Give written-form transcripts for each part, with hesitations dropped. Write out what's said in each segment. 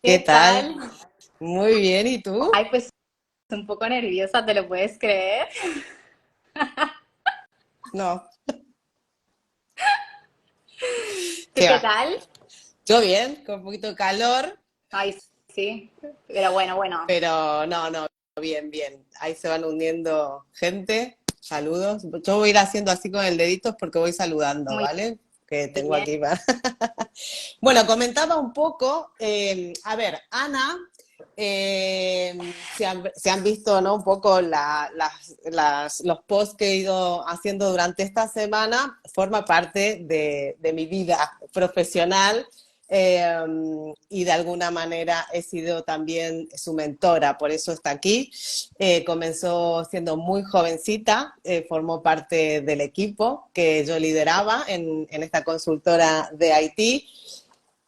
¿Qué ¿Qué tal? tal? Muy bien, ¿y tú? Ay, pues un poco nerviosa, ¿te lo puedes creer? No, ¿Tú ¿qué qué va? tal? Yo bien, con un poquito de calor, Ay, sí, pero bueno, pero no, bien, bien. Ahí se van uniendo gente, saludos. Yo voy a ir haciendo así con el dedito porque voy saludando, muy ¿vale? Que tengo bien. aquí. Bueno, comentaba un poco, a ver, Ana, se han visto, ¿no? Un poco los posts que he ido haciendo durante esta semana, forma parte de mi vida profesional, y de alguna manera he sido también su mentora, por eso está aquí. Comenzó siendo muy jovencita, formó parte del equipo que yo lideraba en esta consultora de Haití.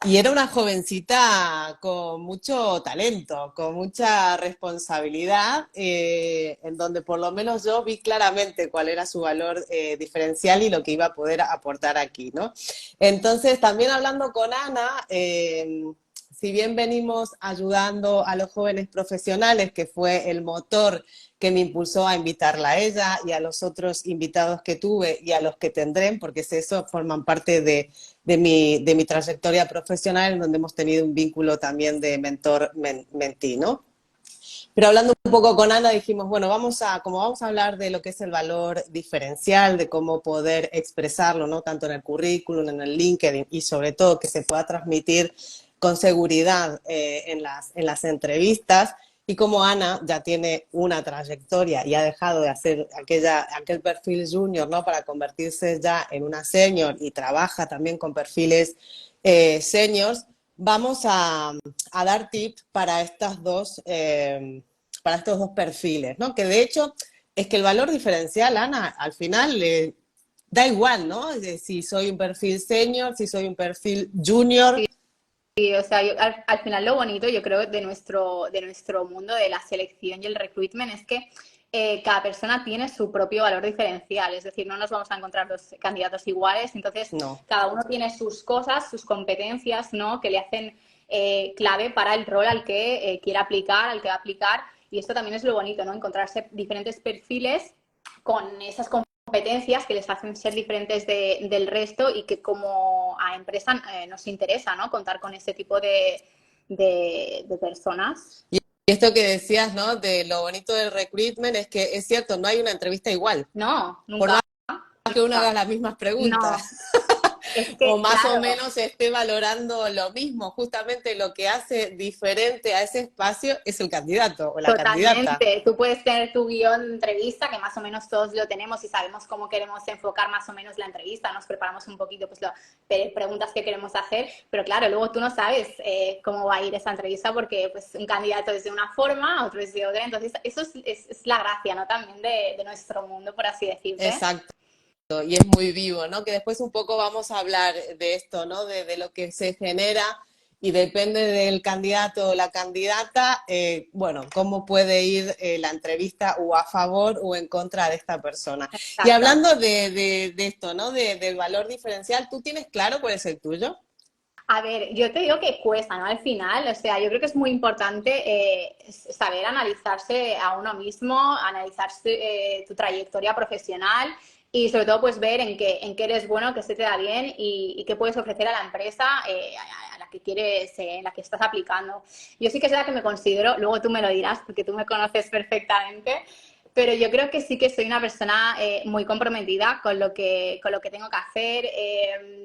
Y era una jovencita con mucho talento, con mucha responsabilidad, en donde por lo menos yo vi claramente cuál era su valor diferencial y lo que iba a poder aportar aquí, ¿no? Entonces, también hablando con Ana, si bien venimos ayudando a los jóvenes profesionales, que fue el motor que me impulsó a invitarla a ella y a los otros invitados que tuve y a los que tendré, porque eso forman parte de mi trayectoria profesional, en donde hemos tenido un vínculo también de mentor-mentí, ¿no? Pero hablando un poco con Ana, dijimos, bueno, como vamos a hablar de lo que es el valor diferencial, de cómo poder expresarlo, ¿no? Tanto en el currículum, en el LinkedIn y sobre todo que se pueda transmitir con seguridad en las entrevistas. Y como Ana ya tiene una trayectoria y ha dejado de hacer aquel perfil junior, ¿no? Para convertirse ya en una senior y trabaja también con perfiles seniors, vamos a dar tips para estos dos perfiles, ¿no? Que de hecho es que el valor diferencial, Ana, al final da igual, ¿no? Si soy un perfil senior, si soy un perfil junior. Sí, o sea, al final lo bonito, yo creo, de nuestro mundo de la selección y el recruitment es que cada persona tiene su propio valor diferencial, es decir, no nos vamos a encontrar dos candidatos iguales, entonces No, cada uno tiene sus cosas, sus competencias, ¿no? Que le hacen clave para el rol al que quiera aplicar, al que va a aplicar, y esto también es lo bonito, ¿no? Encontrarse diferentes perfiles con esas competencias que les hacen ser diferentes del resto y que como a empresa nos interesa, ¿no? Contar con este tipo de personas. y esto que decías, ¿no? De lo bonito del recruitment es que es cierto, no hay una entrevista igual. No, Por nunca, más que uno haga nunca. las mismas preguntas. No, es O que, más o claro, menos esté valorando lo mismo. Justamente lo que hace diferente a ese espacio es el candidato o la candidata. totalmente. Tú puedes tener tu guión de entrevista, que más o menos todos lo tenemos y sabemos cómo queremos enfocar más o menos la entrevista, nos preparamos un poquito pues preguntas que queremos hacer, pero claro, luego tú no sabes cómo va a ir esa entrevista porque pues un candidato es de una forma, otro es de otra, entonces eso es la gracia, ¿no? También de nuestro mundo, por así decirte. Exacto. Y es muy vivo, ¿no? Que después un poco vamos a hablar de esto, ¿no? De lo que se genera y depende del candidato o la candidata, bueno, cómo puede ir la entrevista o a favor o en contra de esta persona. Y Exacto. hablando de esto, ¿no? Del valor diferencial, ¿tú tienes claro cuál es el tuyo? A ver, yo te digo que cuesta, ¿no? Al final, o sea, yo creo que es muy importante saber analizarse a uno mismo, analizarse tu trayectoria profesional y sobre todo pues ver en qué eres bueno, qué se te da bien y qué puedes ofrecer a la empresa a la que quieres, en la que estás aplicando. Yo sí que es verdad que me considero, luego tú me lo dirás porque tú me conoces perfectamente, pero yo creo que sí que soy una persona muy comprometida con lo que tengo que hacer.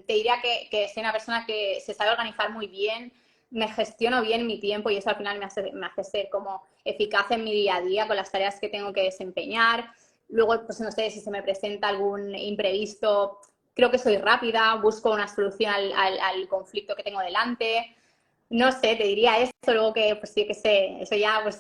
Te diría que soy una persona que se sabe organizar muy bien, me gestiono bien mi tiempo y eso al final me hace ser como eficaz en mi día a día con las tareas que tengo que desempeñar. Luego, pues no sé si se me presenta algún imprevisto, creo que soy rápida, busco una solución al conflicto que tengo delante. No sé, te diría eso, luego que, pues sí, que sé, eso ya, pues,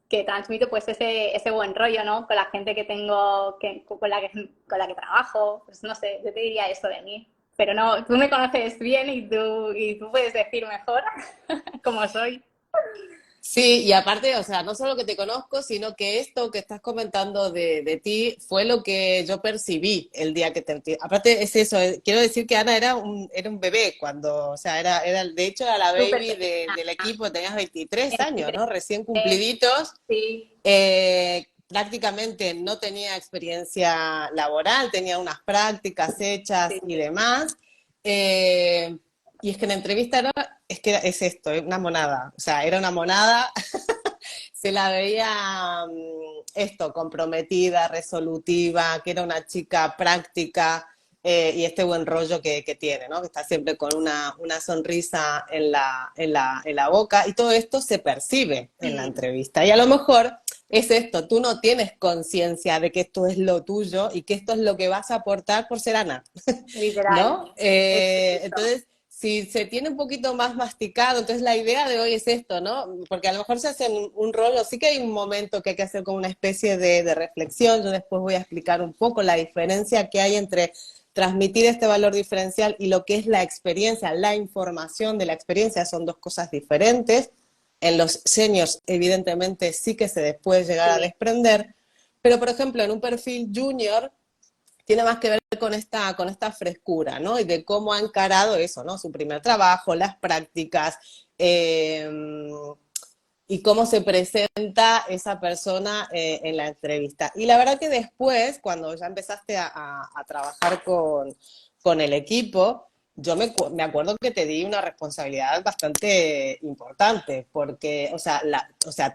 que transmito, pues, ese buen rollo, ¿no? Con la gente que tengo, con la que trabajo, pues, no sé, yo te diría eso de mí. Pero no, tú me conoces bien y tú puedes decir mejor cómo soy. Sí, y aparte, o sea, no solo que te conozco, sino que esto que estás comentando de ti fue lo que yo percibí el día que te... Aparte es eso, quiero decir que Ana era un bebé cuando, o sea, de hecho era la Súper baby pequeña, del equipo, tenías 23 años, 23, ¿no? Recién cumpliditos, sí, prácticamente no tenía experiencia laboral, tenía unas prácticas hechas sí, y demás. Eh, y es que en la entrevista es que es esto, es una monada. O sea, era una monada, se la veía esto, comprometida, resolutiva, que era una chica práctica y este buen rollo que tiene, ¿no? Que está siempre con una sonrisa en la boca y todo esto se percibe en la mm, entrevista. Y a lo mejor es esto, tú no tienes conciencia de que esto es lo tuyo y que esto es lo que vas a aportar por ser Ana, literal. ¿no? Es eso. Entonces, si se tiene un poquito más masticado, entonces la idea de hoy es esto, ¿no? Porque a lo mejor se hace un rollo, sí que hay un momento que hay que hacer como una especie de reflexión, yo después voy a explicar un poco la diferencia que hay entre transmitir este valor diferencial y lo que es la experiencia, la información de la experiencia, son dos cosas diferentes. En los seniors, evidentemente, sí que se puede llegar a Sí, desprender, pero por ejemplo, en un perfil junior, tiene más que ver con esta frescura, ¿no? Y de cómo ha encarado eso, ¿no? Su primer trabajo, las prácticas, y cómo se presenta esa persona en la entrevista. Y la verdad que después, cuando ya empezaste a trabajar con el equipo, me acuerdo que te di una responsabilidad bastante importante, porque, o sea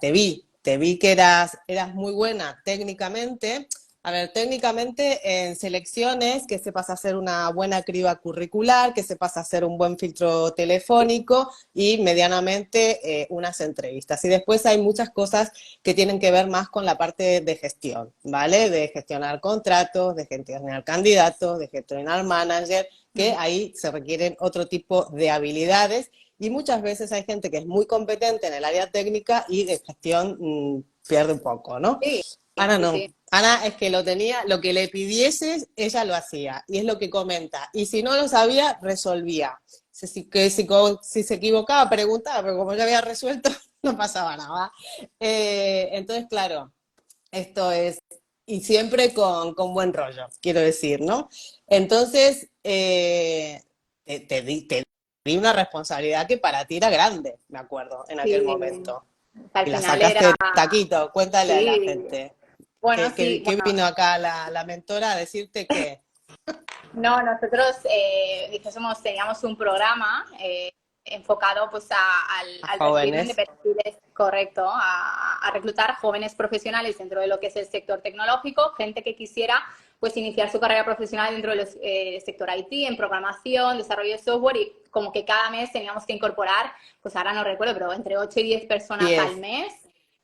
te vi que eras muy buena técnicamente. A ver, técnicamente en selecciones, que sepas hacer una buena criba curricular, que sepas hacer un buen filtro telefónico y medianamente unas entrevistas. Y después hay muchas cosas que tienen que ver más con la parte de gestión, ¿vale? De gestionar contratos, de gestionar candidatos, de gestionar manager, que ahí se requieren otro tipo de habilidades y muchas veces hay gente que es muy competente en el área técnica y de gestión pierde un poco, ¿no? sí, Ana sí, no. sí. Ana es que lo tenía, lo que le pidieses, ella lo hacía. Y es lo que comenta. Y si no lo sabía, resolvía. Si se equivocaba, preguntaba, pero como ya había resuelto, no pasaba nada. Entonces, claro, esto es, y siempre con buen rollo, quiero decir, ¿no? Entonces, te di una responsabilidad que para ti era grande, me acuerdo, en aquel Sí, momento. al Y la final era, sacaste de taquito, cuéntale a la sí, gente. bueno, sí, Que bueno, vino acá la mentora a decirte que no, nosotros teníamos un programa enfocado pues a al recruitment de jóvenes, perfiles correcto, a reclutar jóvenes profesionales dentro de lo que es el sector tecnológico, gente que quisiera pues iniciar su carrera profesional dentro del sector IT, en programación, desarrollo de software y como que cada mes teníamos que incorporar, pues ahora no recuerdo, pero entre 8 y 10 personas al 10, mes,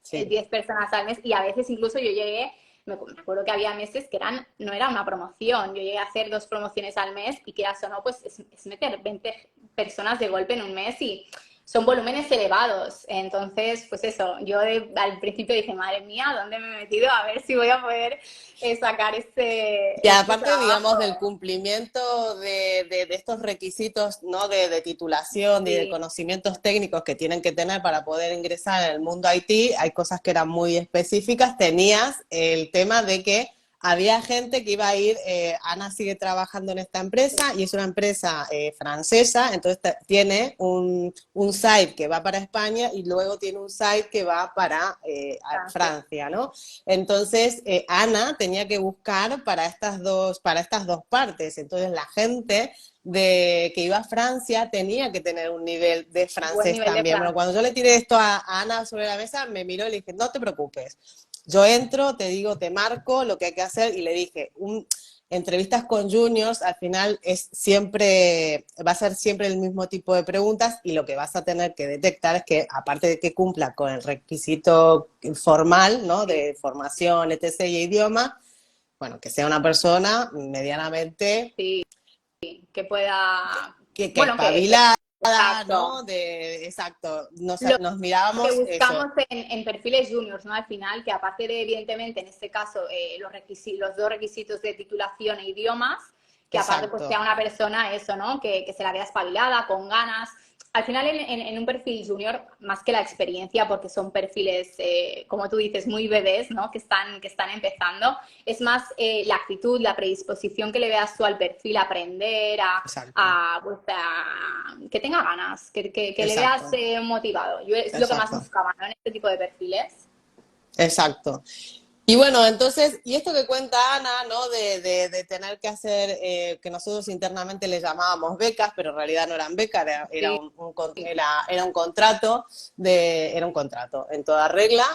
sí. 10 personas al mes y a veces incluso yo llegué me acuerdo que había meses que no era una promoción. Yo llegué a hacer 2 promociones al mes y quieras o no, pues es meter 20 personas de golpe en un mes y son volúmenes elevados. Entonces, pues eso, al principio dije, madre mía, ¿dónde me he metido? A ver si voy a poder sacar Y este aparte, digamos, del trabajo. cumplimiento de estos requisitos, ¿no? De titulación y de Sí, conocimientos técnicos que tienen que tener para poder ingresar en el mundo IT, hay cosas que eran muy específicas. Tenías el tema de que había gente que iba a ir, Ana sigue trabajando en esta empresa y es una empresa francesa, entonces tiene un site que va para España y luego tiene un site que va para Francia. Francia, ¿no? Entonces, Ana tenía que buscar para estas dos partes. Entonces, la gente que iba a Francia tenía que tener un nivel de Buen francés nivel de también. Bueno, francés. cuando yo le tiré esto a Ana sobre la mesa, me miró y le dije, no te preocupes. Yo entro, te digo, te marco lo que hay que hacer y le dije, entrevistas con juniors al final va a ser siempre el mismo tipo de preguntas y lo que vas a tener que detectar es que aparte de que cumpla con el requisito formal, ¿no? Sí, De formación, etc. y idioma, bueno, que sea una persona medianamente sí, que pueda, que bueno, espabilada, exacto. ¿no? Exacto, Lo nos que mirábamos buscamos eso, en perfiles juniors, ¿no? Al final, que aparte de, evidentemente, en este caso, los 2 requisitos de titulación e idiomas, que aparte pues sea exacto. una persona, eso, ¿no? Que se la vea espabilada, con ganas. al final en un perfil junior, más que la experiencia, porque son perfiles, como tú dices, muy bebés, ¿no? Que están empezando, es más la actitud, la predisposición que le veas tú al perfil, a aprender, Exacto, pues, que tenga ganas, que le veas exacto, motivado. Yo es lo que más exacto, buscaba, ¿no? En este tipo de perfiles. exacto. Y bueno, entonces, y esto que cuenta Ana, ¿no? De tener que hacer, que nosotros internamente le llamábamos becas, pero en realidad no eran becas, Sí, sí. era un contrato, era un contrato en toda regla.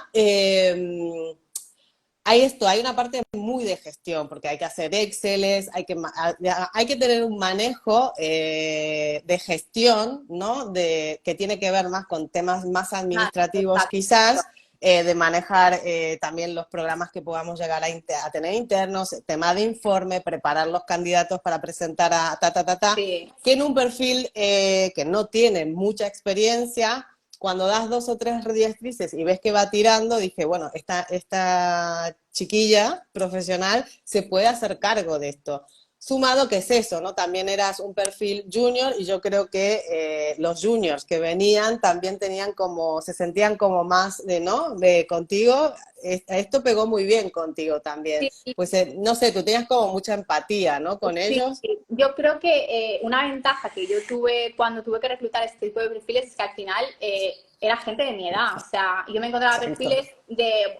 Hay esto, hay una parte muy de gestión, porque hay que hacer Exceles, hay que tener un manejo de gestión, ¿no? Que tiene que ver más con temas más Nada, administrativos exacto. quizás, de manejar también los programas que podamos llegar a tener internos, tema de informe, preparar los candidatos para presentar a Sí, que en un perfil que no tiene mucha experiencia, cuando das 2 o 3 directrices y ves que va tirando, dije, bueno, esta chiquilla profesional se puede hacer cargo de esto. Sumado que es eso, ¿no? También eras un perfil junior y yo creo que los juniors que venían también tenían como, se sentían como más de, ¿no? De contigo, esto pegó muy bien contigo también. sí, Pues no sé, tú tenías como mucha empatía, ¿no? Con sí, ellos. sí. Yo creo que una ventaja que yo tuve cuando tuve que reclutar este tipo de perfiles es que al final era gente de mi edad. O sea, yo me encontraba Exacto. perfiles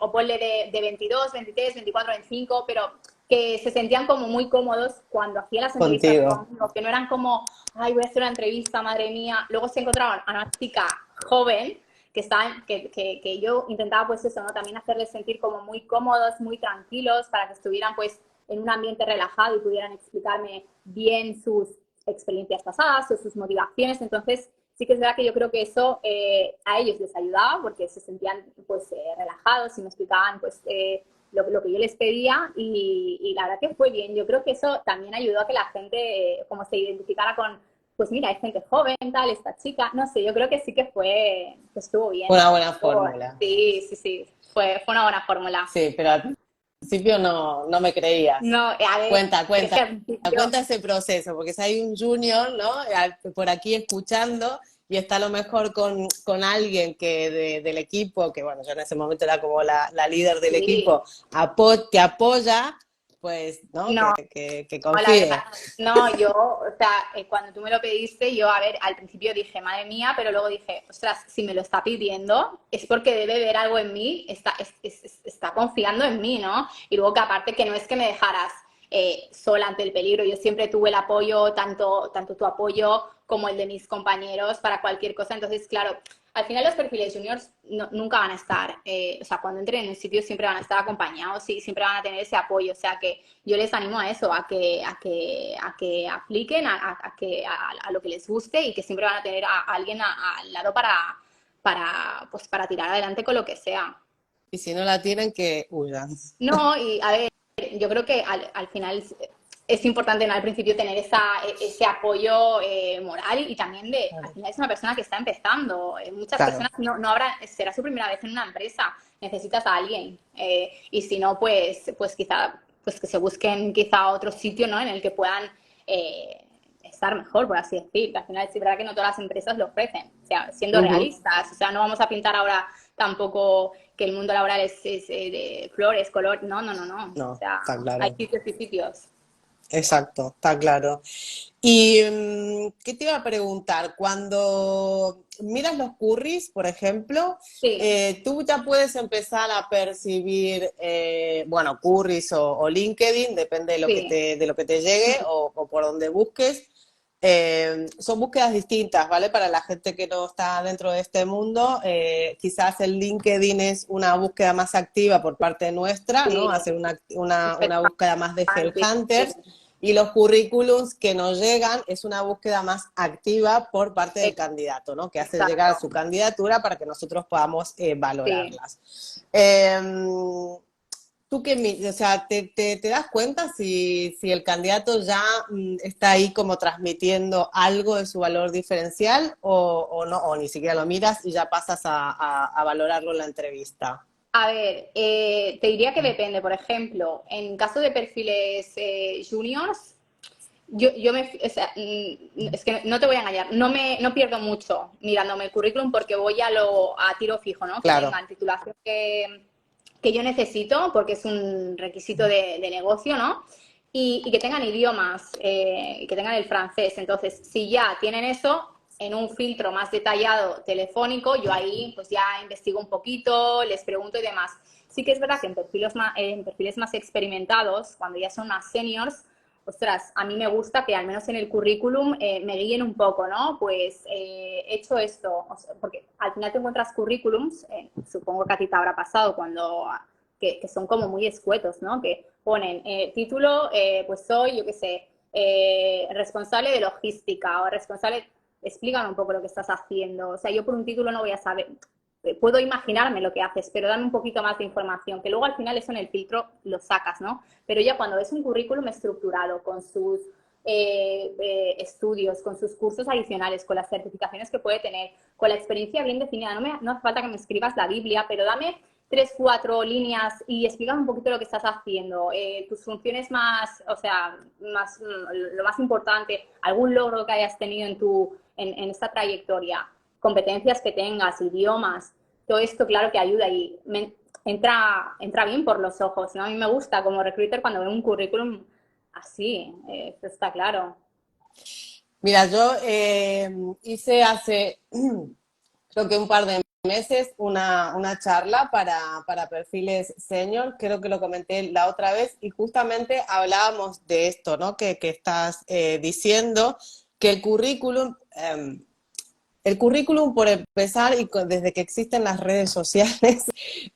o ponle de 22, 23, 24, 25, pero que se sentían como muy cómodos cuando hacía las entrevistas Contigo. conmigo, que no eran como, ay, voy a hacer una entrevista, madre mía. Luego se encontraban a una chica joven que yo intentaba pues eso, ¿no? También hacerles sentir como muy cómodos, muy tranquilos, para que estuvieran pues en un ambiente relajado y pudieran explicarme bien sus experiencias pasadas o sus motivaciones. Entonces, sí que es verdad que yo creo que eso a ellos les ayudaba porque se sentían pues relajados y me explicaban pues lo que yo les pedía y la verdad que fue bien. Yo creo que eso también ayudó a que la gente como se identificara con, pues mira, hay gente joven, tal, esta chica, no sé, yo creo que sí que que estuvo bien. Una buena fórmula. Sí, sí, sí, fue una buena fórmula. Sí, pero al principio no me creías. No, a ver, Cuenta, es que cuenta, al principio, cuenta ese proceso, porque si hay un junior, ¿no? Por aquí escuchando y está a lo mejor con alguien del equipo, que bueno, yo en ese momento era como la líder del sí, equipo, que apoya, pues, ¿no? no, Que la verdad, confíe. no, yo, o sea, cuando tú me lo pediste, yo, a ver, al principio dije, madre mía, pero luego dije, ostras, si me lo está pidiendo, es porque debe ver algo en mí, está confiando en mí, ¿no? Y luego que aparte que no es que me dejaras sola ante el peligro, yo siempre tuve el apoyo, tanto tu apoyo como el de mis compañeros para cualquier cosa, entonces, claro, al final los perfiles juniors nunca van a estar, o sea, cuando entren en un sitio siempre van a estar acompañados y siempre van a tener ese apoyo, o sea que yo les animo a eso, a que apliquen, a lo que les guste y que siempre van a tener a alguien al lado pues, para tirar adelante con lo que sea. Y si no la tienen, que huyan. No, y a ver, yo creo que al final es importante, ¿no? Al principio tener ese apoyo moral y también al Claro. final es una persona que está empezando. Muchas Claro. personas será su primera vez en una empresa, necesitas a alguien. Y si no, pues quizá, pues que se busquen quizá otro sitio, ¿no? En el que puedan estar mejor, por así decir. Que al final es verdad que no todas las empresas lo ofrecen, o sea, siendo Ujú. realistas. O sea, no vamos a pintar ahora tampoco que el mundo laboral es de flores, color. No, no, no, no. O No, sea, está hay claro. sitios y sitios. Exacto, está claro. Y ¿qué te iba a preguntar? Cuando miras los curries, por ejemplo, Sí, tú ya puedes empezar a percibir, bueno, curries o LinkedIn, depende sí, de lo que te llegue o por donde busques. Son búsquedas distintas, ¿vale? Para la gente que no está dentro de este mundo, quizás el LinkedIn es una búsqueda más activa por parte nuestra, ¿no? sí. Hacer una búsqueda más de Sí, headhunters y los currículums que nos llegan es una búsqueda más activa por parte del candidato, ¿no? Que hace llegar exacto. su candidatura para que nosotros podamos Sí. valorarlas. Eh, ¿Tú qué, o sea, te das cuenta si el candidato ya está ahí como transmitiendo algo de su valor diferencial o no, o ni siquiera lo miras y ya pasas a valorarlo en la entrevista? A ver, te diría que depende. Por ejemplo, en caso de perfiles juniors, o sea, es que no te voy a engañar, no pierdo mucho mirándome el currículum porque voy a tiro fijo, ¿no? Que Claro. tengan titulación que yo necesito, porque es un requisito de negocio, ¿no? Y que tengan idiomas, que tengan el francés. Entonces, si ya tienen eso, en un filtro más detallado telefónico, yo ahí pues ya investigo un poquito, les pregunto y demás. Sí que es verdad que en perfiles más experimentados, cuando ya son más seniors, ostras, a mí me gusta que al menos en el currículum me guíen un poco, ¿no? Pues he hecho esto, o sea, porque al final te encuentras currículums, supongo que a ti te habrá pasado que son como muy escuetos, ¿no? Que ponen título, pues soy, yo qué sé, responsable de logística o responsable, explícame un poco lo que estás haciendo. O sea, yo por un título no voy a saber, puedo imaginarme lo que haces, pero dame un poquito más de información, que luego al final eso en el filtro lo sacas, ¿no? Pero ya cuando es un currículum estructurado con sus estudios, con sus cursos adicionales, con las certificaciones que puede tener, con la experiencia bien definida, no hace falta que me escribas la Biblia, pero dame 3, 4 líneas y explícame un poquito lo que estás haciendo, tus funciones más, o sea, lo más importante, algún logro que hayas tenido en esta trayectoria, competencias que tengas, idiomas, todo esto claro que ayuda y entra bien por los ojos, ¿no? A mí me gusta como recruiter cuando veo un currículum así, eso está claro. Mira, yo hice hace, creo que un par de meses, una charla para perfiles senior, creo que lo comenté la otra vez, y justamente hablábamos de esto, ¿no? Que estás diciendo, que el currículum, por empezar, y desde que existen las redes sociales,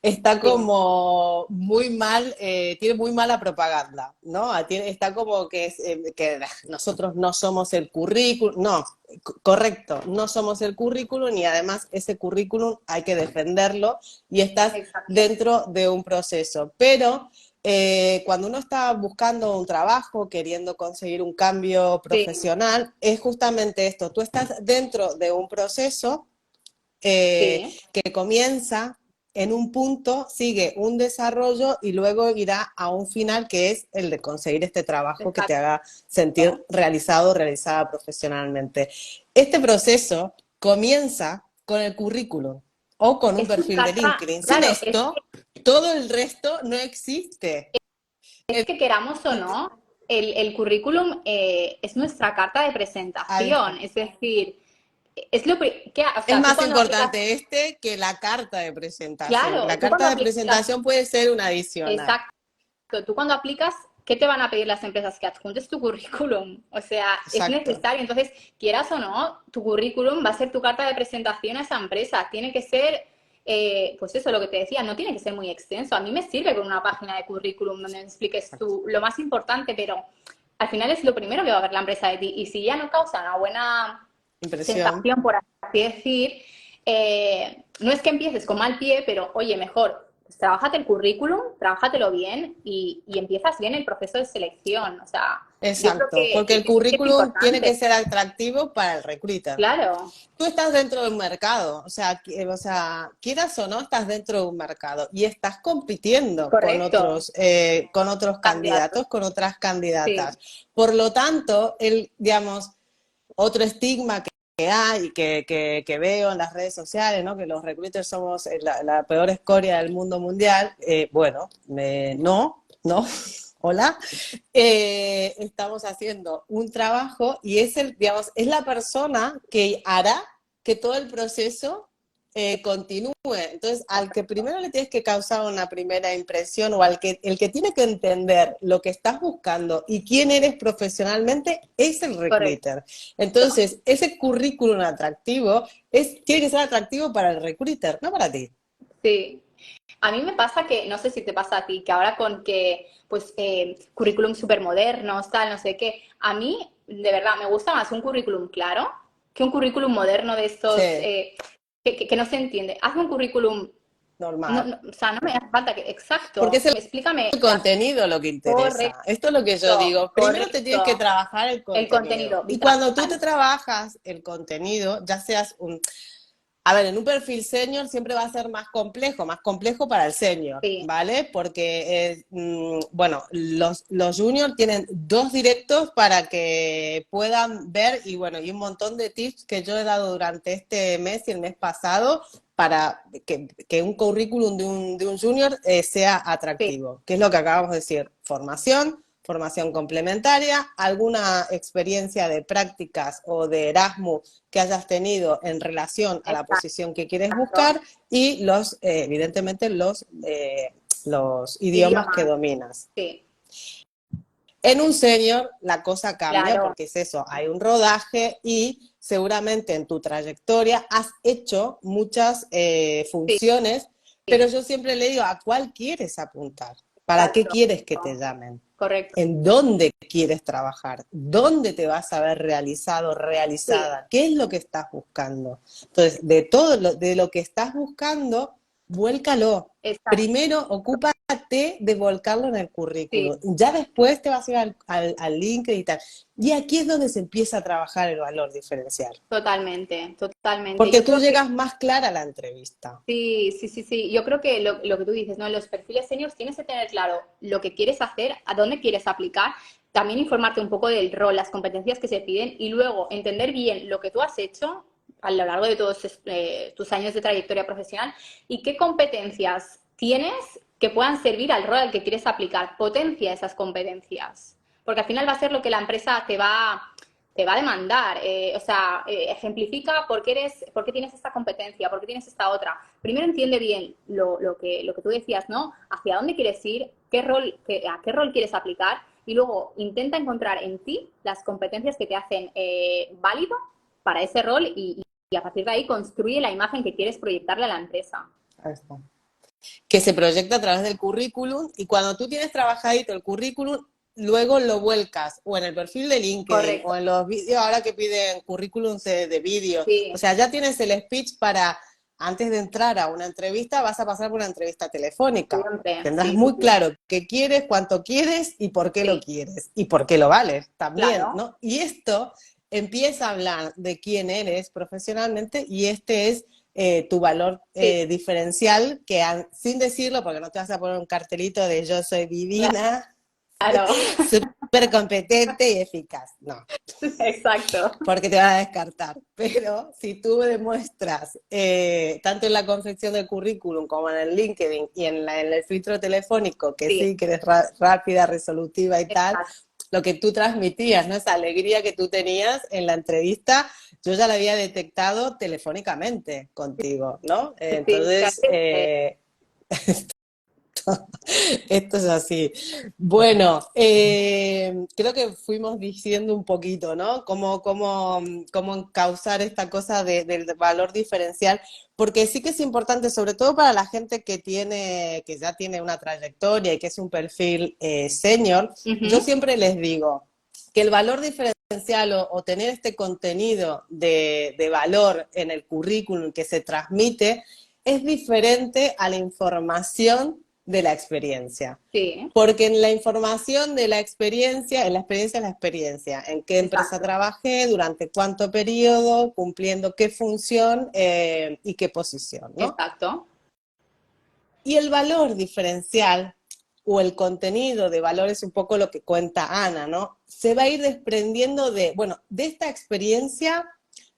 está Sí, como muy mal, tiene muy mala propaganda, ¿no? Está como que nosotros no somos el currículum, no, correcto, no somos el currículum y además ese currículum hay que defenderlo y estás exacto. dentro de un proceso. Pero cuando uno está buscando un trabajo, queriendo conseguir un cambio Sí, profesional, es justamente esto, tú estás dentro de un proceso sí, que comienza en un punto, sigue un desarrollo y luego irá a un final que es el de conseguir este trabajo que te exacto. haga sentir realizado o realizada profesionalmente. Este proceso comienza con el currículum o con un Es tu perfil de carta, LinkedIn. Sin claro, esto, todo el resto no existe. es que queramos o no, el currículum es nuestra carta de presentación, es decir, o Es sea, tú más cuando aplicas, importante este que la carta de presentación. claro, La tú cuando carta de aplicas, presentación puede ser una adicional. exacto, tú cuando aplicas, ¿qué te van a pedir las empresas? Que adjuntes tu currículum, o sea, es Exacto. necesario, entonces, quieras o no, tu currículum va a ser tu carta de presentación a esa empresa, tiene que ser pues eso, lo que te decía, no tiene que ser muy extenso. A mí me sirve con una página de currículum donde me expliques tú lo más importante, pero al final es lo primero que va a ver la empresa de ti. Y si ya no causa una buena Impresión. sensación, por así decir, no es que empieces con mal pie, pero oye, mejor, pues trabájate el currículum, trabájatelo bien y empiezas bien el proceso de selección. O sea, yo creo Exacto, porque el que es currículum tiene que importante. ser atractivo para el recruiter. Claro, Tú estás dentro de un mercado, o sea, quieras o no, estás dentro de un mercado y estás compitiendo correcto, con otros candidatos. candidatos, con otras Sí, candidatas. Por lo tanto, digamos, otro estigma que hay, que veo en las redes sociales, ¿no? Que los recruiters somos la peor escoria del mundo mundial. Bueno, no, hola. Estamos haciendo un trabajo y digamos, es la persona que hará que todo el proceso continúe. Entonces, al que primero le tienes que causar una primera impresión o el que tiene que entender lo que estás buscando y quién eres profesionalmente es el correcto. recruiter. Entonces, ese currículum atractivo tiene que ser atractivo para el recruiter, no para ti. Sí. A mí me pasa que, no sé si te pasa a ti, que ahora con que, pues, currículum súper modernos, tal, no sé qué, a mí, de verdad, me gusta más un currículum claro que un currículum moderno de estos Sí, que no se entiende. Hazme un currículum, normal. o sea, no me hace falta que, Porque exacto, es explícame, el contenido lo que interesa. correcto, Esto es lo que yo digo. Primero te tienes que correcto, trabajar el el contenido. contenido Y cuando tú vital, te trabajas el contenido, ya seas un... A ver, en un perfil senior siempre va a ser más complejo para el senior, Sí, ¿vale? Porque, bueno, los juniors tienen 2 directos para que puedan ver y, bueno, y un montón de tips que yo he dado durante este mes y el mes pasado para que un currículum de un junior sea sí, atractivo. ¿Qué es lo que acabamos de decir? Formación complementaria, alguna experiencia de prácticas o de Erasmus que hayas tenido en relación a la posición que quieres exacto. buscar y evidentemente los idiomas que Idiomas, dominas. sí, En un senior la cosa cambia claro, porque es eso, hay un rodaje y seguramente en tu trayectoria has hecho muchas sí, funciones, pero sí, yo siempre le digo, ¿a cuál quieres apuntar? ¿Para qué exacto, quieres que te llamen? correcto, ¿En dónde quieres trabajar? ¿Dónde te vas a ver realizado, sí, realizada? ¿Qué es lo que estás buscando? Entonces, de lo que estás buscando, vuélcalo. exacto, Primero, ocúpate de volcarlo en el sí, currículum. Ya después te vas a ir al LinkedIn y tal. Y aquí es donde se empieza a trabajar el valor diferencial. totalmente, totalmente. Porque Yo tú creo que llegas más clara a la entrevista. sí, sí, sí, sí. Yo creo que lo que tú dices, ¿no? En los perfiles seniors tienes que tener claro lo que quieres hacer, a dónde quieres aplicar, también informarte un poco del rol, las competencias que se piden y luego entender bien lo que tú has hecho a lo largo de todos tus años de trayectoria profesional y qué competencias tienes que puedan servir al rol al que quieres aplicar. Potencia esas competencias, porque al final va a ser lo que la empresa te va a demandar. O sea, ejemplifica por qué tienes esta competencia, por qué tienes esta otra. Primero entiende bien lo que tú decías, ¿no? Hacia dónde quieres ir, a qué rol quieres aplicar y luego intenta encontrar en ti las competencias que te hacen válido para ese rol y a partir de ahí construye la imagen que quieres proyectarle a la empresa. Ahí está. Que se proyecta a través del currículum y cuando tú tienes trabajadito el currículum, luego lo vuelcas o en el perfil de LinkedIn Correcto. o en los vídeos ahora que piden currículums de vídeos. O Sí, sea, ya tienes el speech para, antes de entrar a una entrevista, vas a pasar por una entrevista telefónica. siempre. Tendrás Sí, sí, muy sí. claro qué quieres, cuánto quieres y por qué lo Sí, quieres y por qué lo vales también, claro. ¿no? Y esto empieza a hablar de quién eres profesionalmente y este es tu valor Sí, diferencial, que sin decirlo, porque no te vas a poner un cartelito de yo soy divina, claro. súper competente y eficaz, no, Exacto. porque te van a descartar. Pero si tú demuestras, tanto en la confección del currículum como en el LinkedIn y en el filtro telefónico, que Sí, sí, que eres rápida, resolutiva y tal, exacto. lo que tú transmitías, ¿no? Esa alegría que tú tenías en la entrevista, yo ya la había detectado telefónicamente contigo, ¿no? Sí, que Entonces, antes, esto es así. Bueno, creo que fuimos diciendo un poquito, ¿no? Cómo encauzar esta cosa del valor diferencial, porque sí que es importante, sobre todo para la gente que ya tiene una trayectoria y que es un perfil senior, yo ujú, siempre les digo que el valor diferencial o tener este contenido de valor en el currículum que se transmite es diferente a la información de la experiencia. sí, Porque en la información de la experiencia, en la experiencia es la experiencia, en qué empresa exacto, trabajé, durante cuánto periodo, cumpliendo qué función y qué posición, ¿no? exacto. Y el valor diferencial o el contenido de valor es un poco lo que cuenta Ana, ¿no? Se va a ir desprendiendo bueno, de esta experiencia,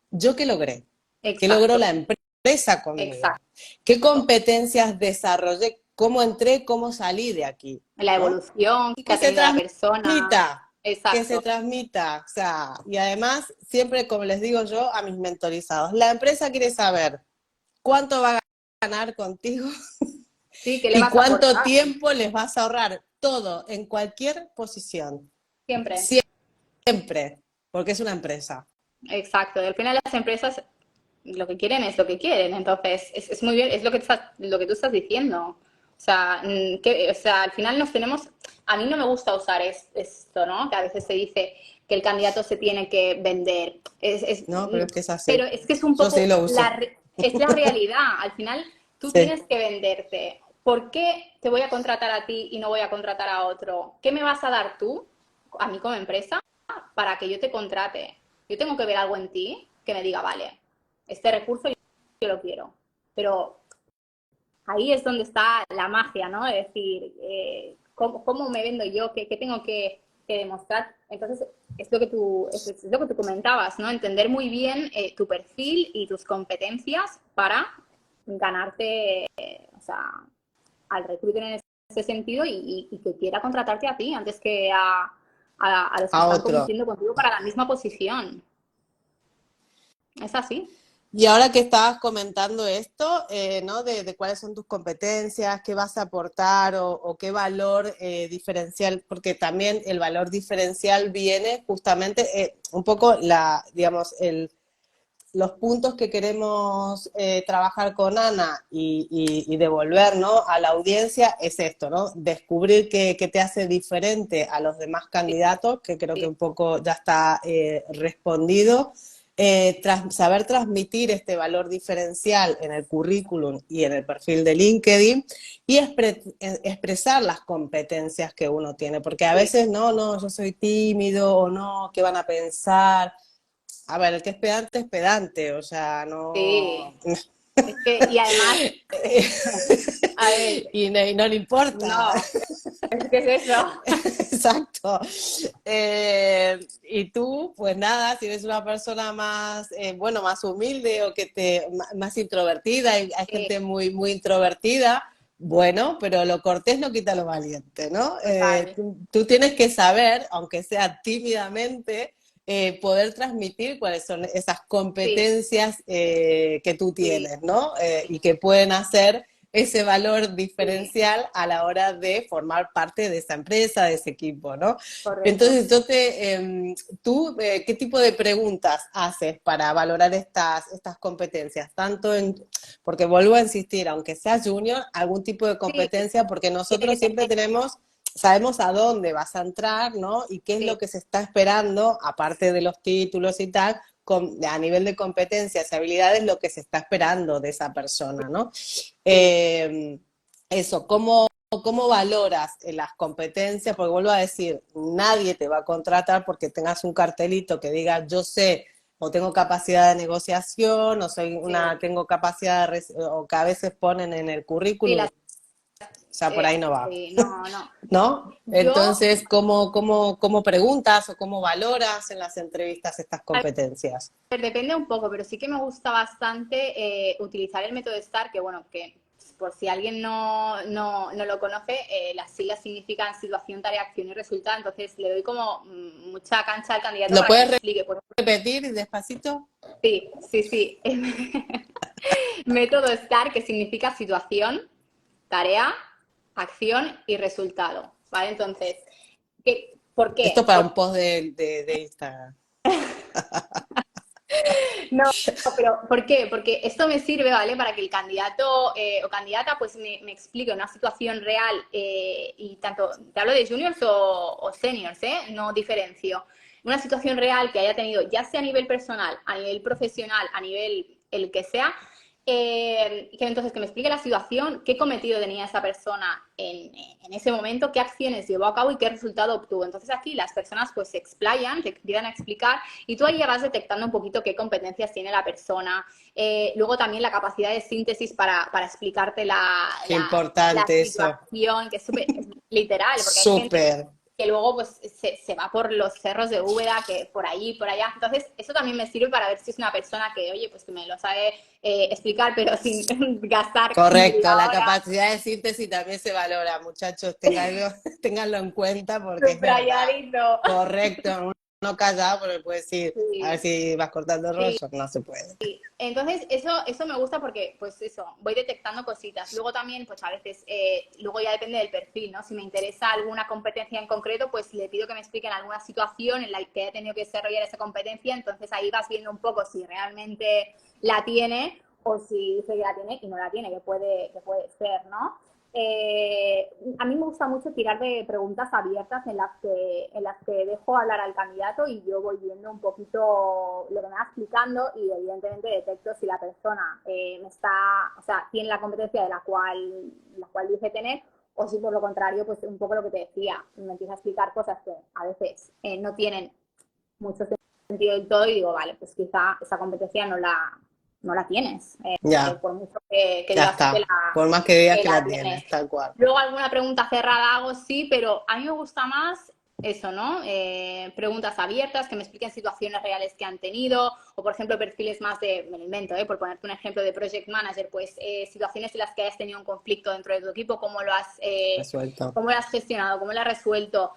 ¿yo qué logré? ¿Qué logró Exacto, la empresa conmigo? exacto. ¿Qué competencias desarrollé? ¿Cómo entré? ¿Cómo salí de aquí? La ¿No? evolución Y que que ha se tenido la persona. transmita, que se Exacto. transmita, o sea, y además, siempre, como les digo yo a mis mentorizados, la empresa quiere saber cuánto va a ganar contigo Sí, ¿qué le y vas a cuánto aportar? tiempo les vas a ahorrar, todo, en cualquier posición, Siempre. siempre, porque es una empresa. Exacto. Y al final las empresas lo que quieren es lo que quieren. Entonces, es muy bien, es lo que tú estás diciendo. O sea, o sea, al final nos tenemos, a mí no me gusta usar esto, ¿no? Que a veces se dice que el candidato se tiene que vender. No, pero es que es Pero así. es que es un Yo sí poco lo uso. es la realidad. Al final tú Sí. tienes que venderte. ¿Por qué te voy a contratar a ti y no voy a contratar a otro? ¿Qué me vas a dar tú, a mí como empresa, para que yo te contrate? Yo tengo que ver algo en ti que me diga, vale, este recurso yo lo quiero. Pero ahí es donde está la magia, ¿no? Es decir, ¿cómo me vendo yo? ¿Qué tengo que demostrar? Entonces, es lo que tú comentabas, ¿no? Entender muy bien tu perfil y tus competencias para ganarte, o sea, al recruiter en ese sentido y que quiera contratarte a ti antes que a los que A están otro. compitiendo contigo para la misma posición. Es así. Y ahora que estabas comentando esto, ¿no? De cuáles son tus competencias, qué vas a aportar o qué valor diferencial, porque también el valor diferencial viene justamente un poco digamos, los puntos que queremos trabajar con Ana y devolver, ¿no? A la audiencia es esto, ¿no? Descubrir qué te hace diferente a los demás candidatos, que creo que Sí, un poco ya está respondido. Saber transmitir este valor diferencial en el currículum y en el perfil de LinkedIn y expresar las competencias que uno tiene, porque a sí, veces no, yo soy tímido o no, ¿qué van a pensar? A ver, el que es pedante, o sea, no. sí. Es que, y además, a ver, Y no le importa. no, es que es eso. Exacto. Y tú, pues nada, si eres una persona más, bueno, más humilde o más introvertida, hay Sí, gente muy introvertida, bueno, pero lo cortés no quita lo valiente, ¿no? total. Tú tienes que saber, aunque sea tímidamente, poder transmitir cuáles son esas Sí, competencias que tú sí, tienes, ¿no? sí, Y que pueden hacer ese valor sí, diferencial a la hora de formar parte de esa empresa, de ese equipo, ¿no? correcto. Entonces, tú, ¿qué tipo de preguntas haces para valorar estas competencias? Porque vuelvo a insistir, aunque sea junior, algún tipo de Sí, competencia, porque tiene nosotros que siempre tener, sabemos a dónde vas a entrar, ¿no? Y qué es lo sí, que se está esperando, aparte de los títulos y tal, a nivel de competencias y habilidades, lo que se está esperando de esa persona, ¿no? sí. Eh, eso, ¿cómo valoras las competencias? Porque vuelvo a decir, nadie te va a contratar porque tengas un cartelito que diga yo sé o tengo capacidad de negociación Sí, tengo capacidad o que a veces ponen en el sí, currículum, o sea, por eh, ahí no va, sí, no, no. ¿no? Yo, Entonces, ¿cómo preguntas o cómo valoras en las entrevistas estas a competencias? ver, depende un poco, pero sí que me gusta bastante utilizar el método STAR, que bueno, que por si alguien no lo conoce, las siglas significan situación, tarea, acción y resultado, entonces le doy como mucha cancha al candidato ¿Lo para que me puedes explique. Por repetir despacito? sí, sí, sí. Método STAR, que significa situación, tarea, acción y resultado, ¿vale? Entonces, ¿por Esto qué? para un post de Instagram. No, pero ¿por qué? Porque esto me sirve, ¿vale? Para que el candidato o candidata pues me explique una situación real y tanto, te hablo de juniors o seniors, ¿eh? No diferencio. Una situación real que haya tenido, ya sea a nivel personal, a nivel profesional, a nivel el que sea, que entonces que me explique la situación, qué cometido tenía esa persona en ese momento, qué acciones llevó a cabo y qué resultado obtuvo. Entonces aquí las personas pues se explayan, te empiezan a explicar y tú ahí ya vas detectando un poquito qué competencias tiene la persona. Luego también la capacidad de síntesis para explicarte Qué la importante eso. situación, que es súper literal, porque hay gente Súper. que luego pues se va por los cerros de Úbeda, que por allí, por allá. Entonces, eso también me sirve para ver si es una persona que, oye, pues que me lo sabe explicar, pero sin gastar Correcto, media la hora capacidad de síntesis también se valora, muchachos, ténganlo en cuenta porque es verdad. subrayadito. Correcto, uno callado porque puede decir, a ver Sí, si vas cortando el sí. rollo, no se puede. Entonces, eso me gusta porque, pues eso, voy detectando cositas. Luego también, pues a veces, luego ya depende del perfil, ¿no? Si me interesa alguna competencia en concreto, pues le pido que me expliquen alguna situación en la que haya tenido que desarrollar esa competencia. Entonces ahí vas viendo un poco si realmente la tiene o si dice que la tiene y no la tiene, que puede ser, ¿no? A mí me gusta mucho tirar de preguntas abiertas en las que dejo hablar al candidato y yo voy viendo un poquito lo que me va explicando y evidentemente detecto si la persona o sea, tiene la competencia de la cual dice tener o si por lo contrario, pues un poco lo que te decía, me empieza a explicar cosas que a veces no tienen mucho sentido del todo y digo, vale, pues quizá esa competencia no la tienes, Ya, por mucho que ya digas está. Por más que digas que que la la tienes. tienes, tal cual. Luego alguna pregunta cerrada hago, sí, pero a mí me gusta más eso, ¿no? Preguntas abiertas, que me expliquen situaciones reales que han tenido, o por ejemplo perfiles más de, me lo invento, por ponerte un ejemplo de project manager, pues situaciones en las que hayas tenido un conflicto dentro de tu equipo, Resuelto. cómo lo has gestionado, cómo lo has resuelto,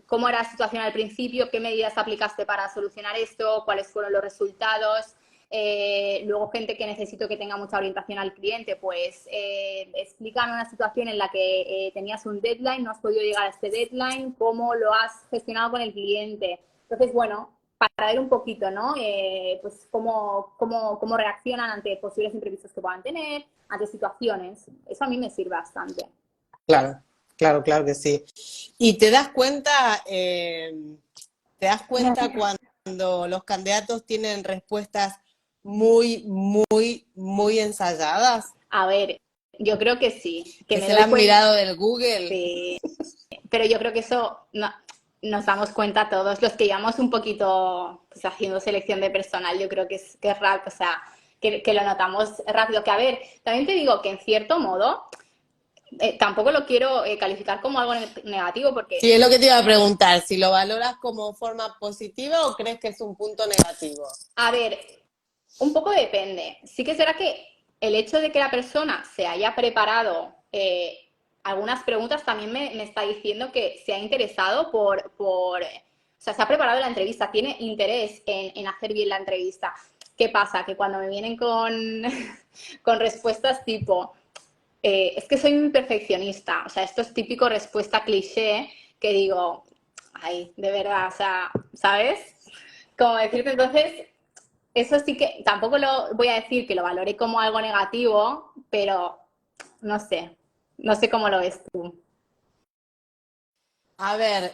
cómo era la situación al principio, qué medidas aplicaste para solucionar esto, cuáles fueron los resultados. Luego gente que necesito que tenga mucha orientación al cliente, pues explícame una situación en la que tenías un deadline, no has podido llegar a este deadline, cómo lo has gestionado con el cliente. Entonces, bueno, para ver un poquito, ¿no? Pues cómo reaccionan ante posibles imprevistos que puedan tener, ante situaciones. Eso a mí me sirve bastante. Claro, claro, claro que sí. Y te das cuenta cuando los candidatos tienen respuestas muy, muy, muy ensayadas, A ver, yo creo que sí, que que me se la doy han cuenta. mirado del Google. Sí, pero yo creo que eso no, nos damos cuenta todos los que llevamos un poquito pues, haciendo selección de personal. Yo creo que es rápido, o sea, que lo notamos rápido. Que a ver, también te digo que en cierto modo tampoco lo quiero calificar como algo negativo Sí, porque, es lo que te iba a preguntar, si lo valoras como forma positiva o crees que es un punto negativo. a ver, un poco depende. Sí que será que el hecho de que la persona se haya preparado algunas preguntas también me está diciendo que se ha interesado o sea, se ha preparado la entrevista, tiene interés en hacer bien la entrevista. ¿Qué pasa? Que cuando me vienen con respuestas tipo, es que soy muy perfeccionista, o sea, esto es típico respuesta cliché que digo, ay, de verdad, o sea, ¿sabes? Como decirte, entonces, eso sí que tampoco lo voy a decir que lo valore como algo negativo, pero no sé, no sé cómo lo ves tú. A ver,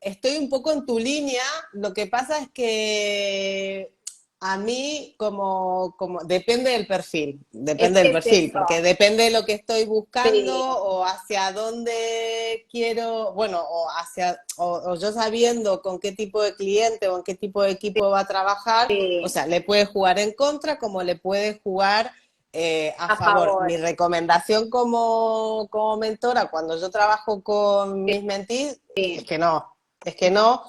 estoy un poco en tu línea. Lo que pasa es que a mí, como Es depende que del es perfil, eso, porque depende de lo que estoy buscando sí, o hacia dónde quiero, bueno, o yo sabiendo con qué tipo de cliente o en qué tipo de equipo va a trabajar, o sí, sea, le puede jugar en contra como le puede jugar a a favor. favor, Mi recomendación como mentora cuando yo trabajo con mis mentees sí. es que no,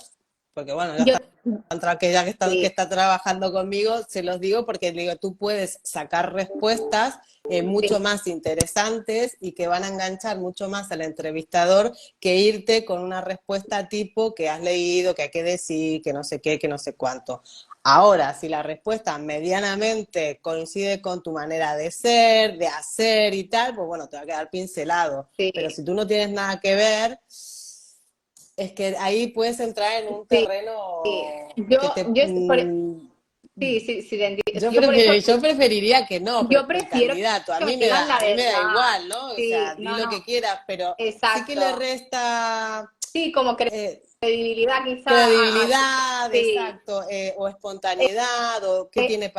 porque bueno, ya Yo, está contra aquella que sí, está trabajando conmigo, se los digo porque digo, tú puedes sacar respuestas mucho sí, más interesantes y que van a enganchar mucho más al entrevistador que irte con una respuesta tipo que has leído, que hay que decir, que no sé qué, que no sé cuánto. Ahora, si la respuesta medianamente coincide con tu manera de ser, de hacer y tal, pues bueno, te va a quedar pincelado. Pero sí, si tú no tienes nada que ver, es que ahí puedes entrar en un sí. terreno Yo, que te... yo, sí, sí, sí, yo por eso, yo preferiría que no, yo el prefiero candidato. que me digan la A mí me da verdad. igual, ¿no? O Sí, sea, di no, lo que no, quieras, pero sí que le exacto. resta Sí, como eh, credibilidad quizá. credibilidad, Sí, exacto, o espontaneidad, o qué tiene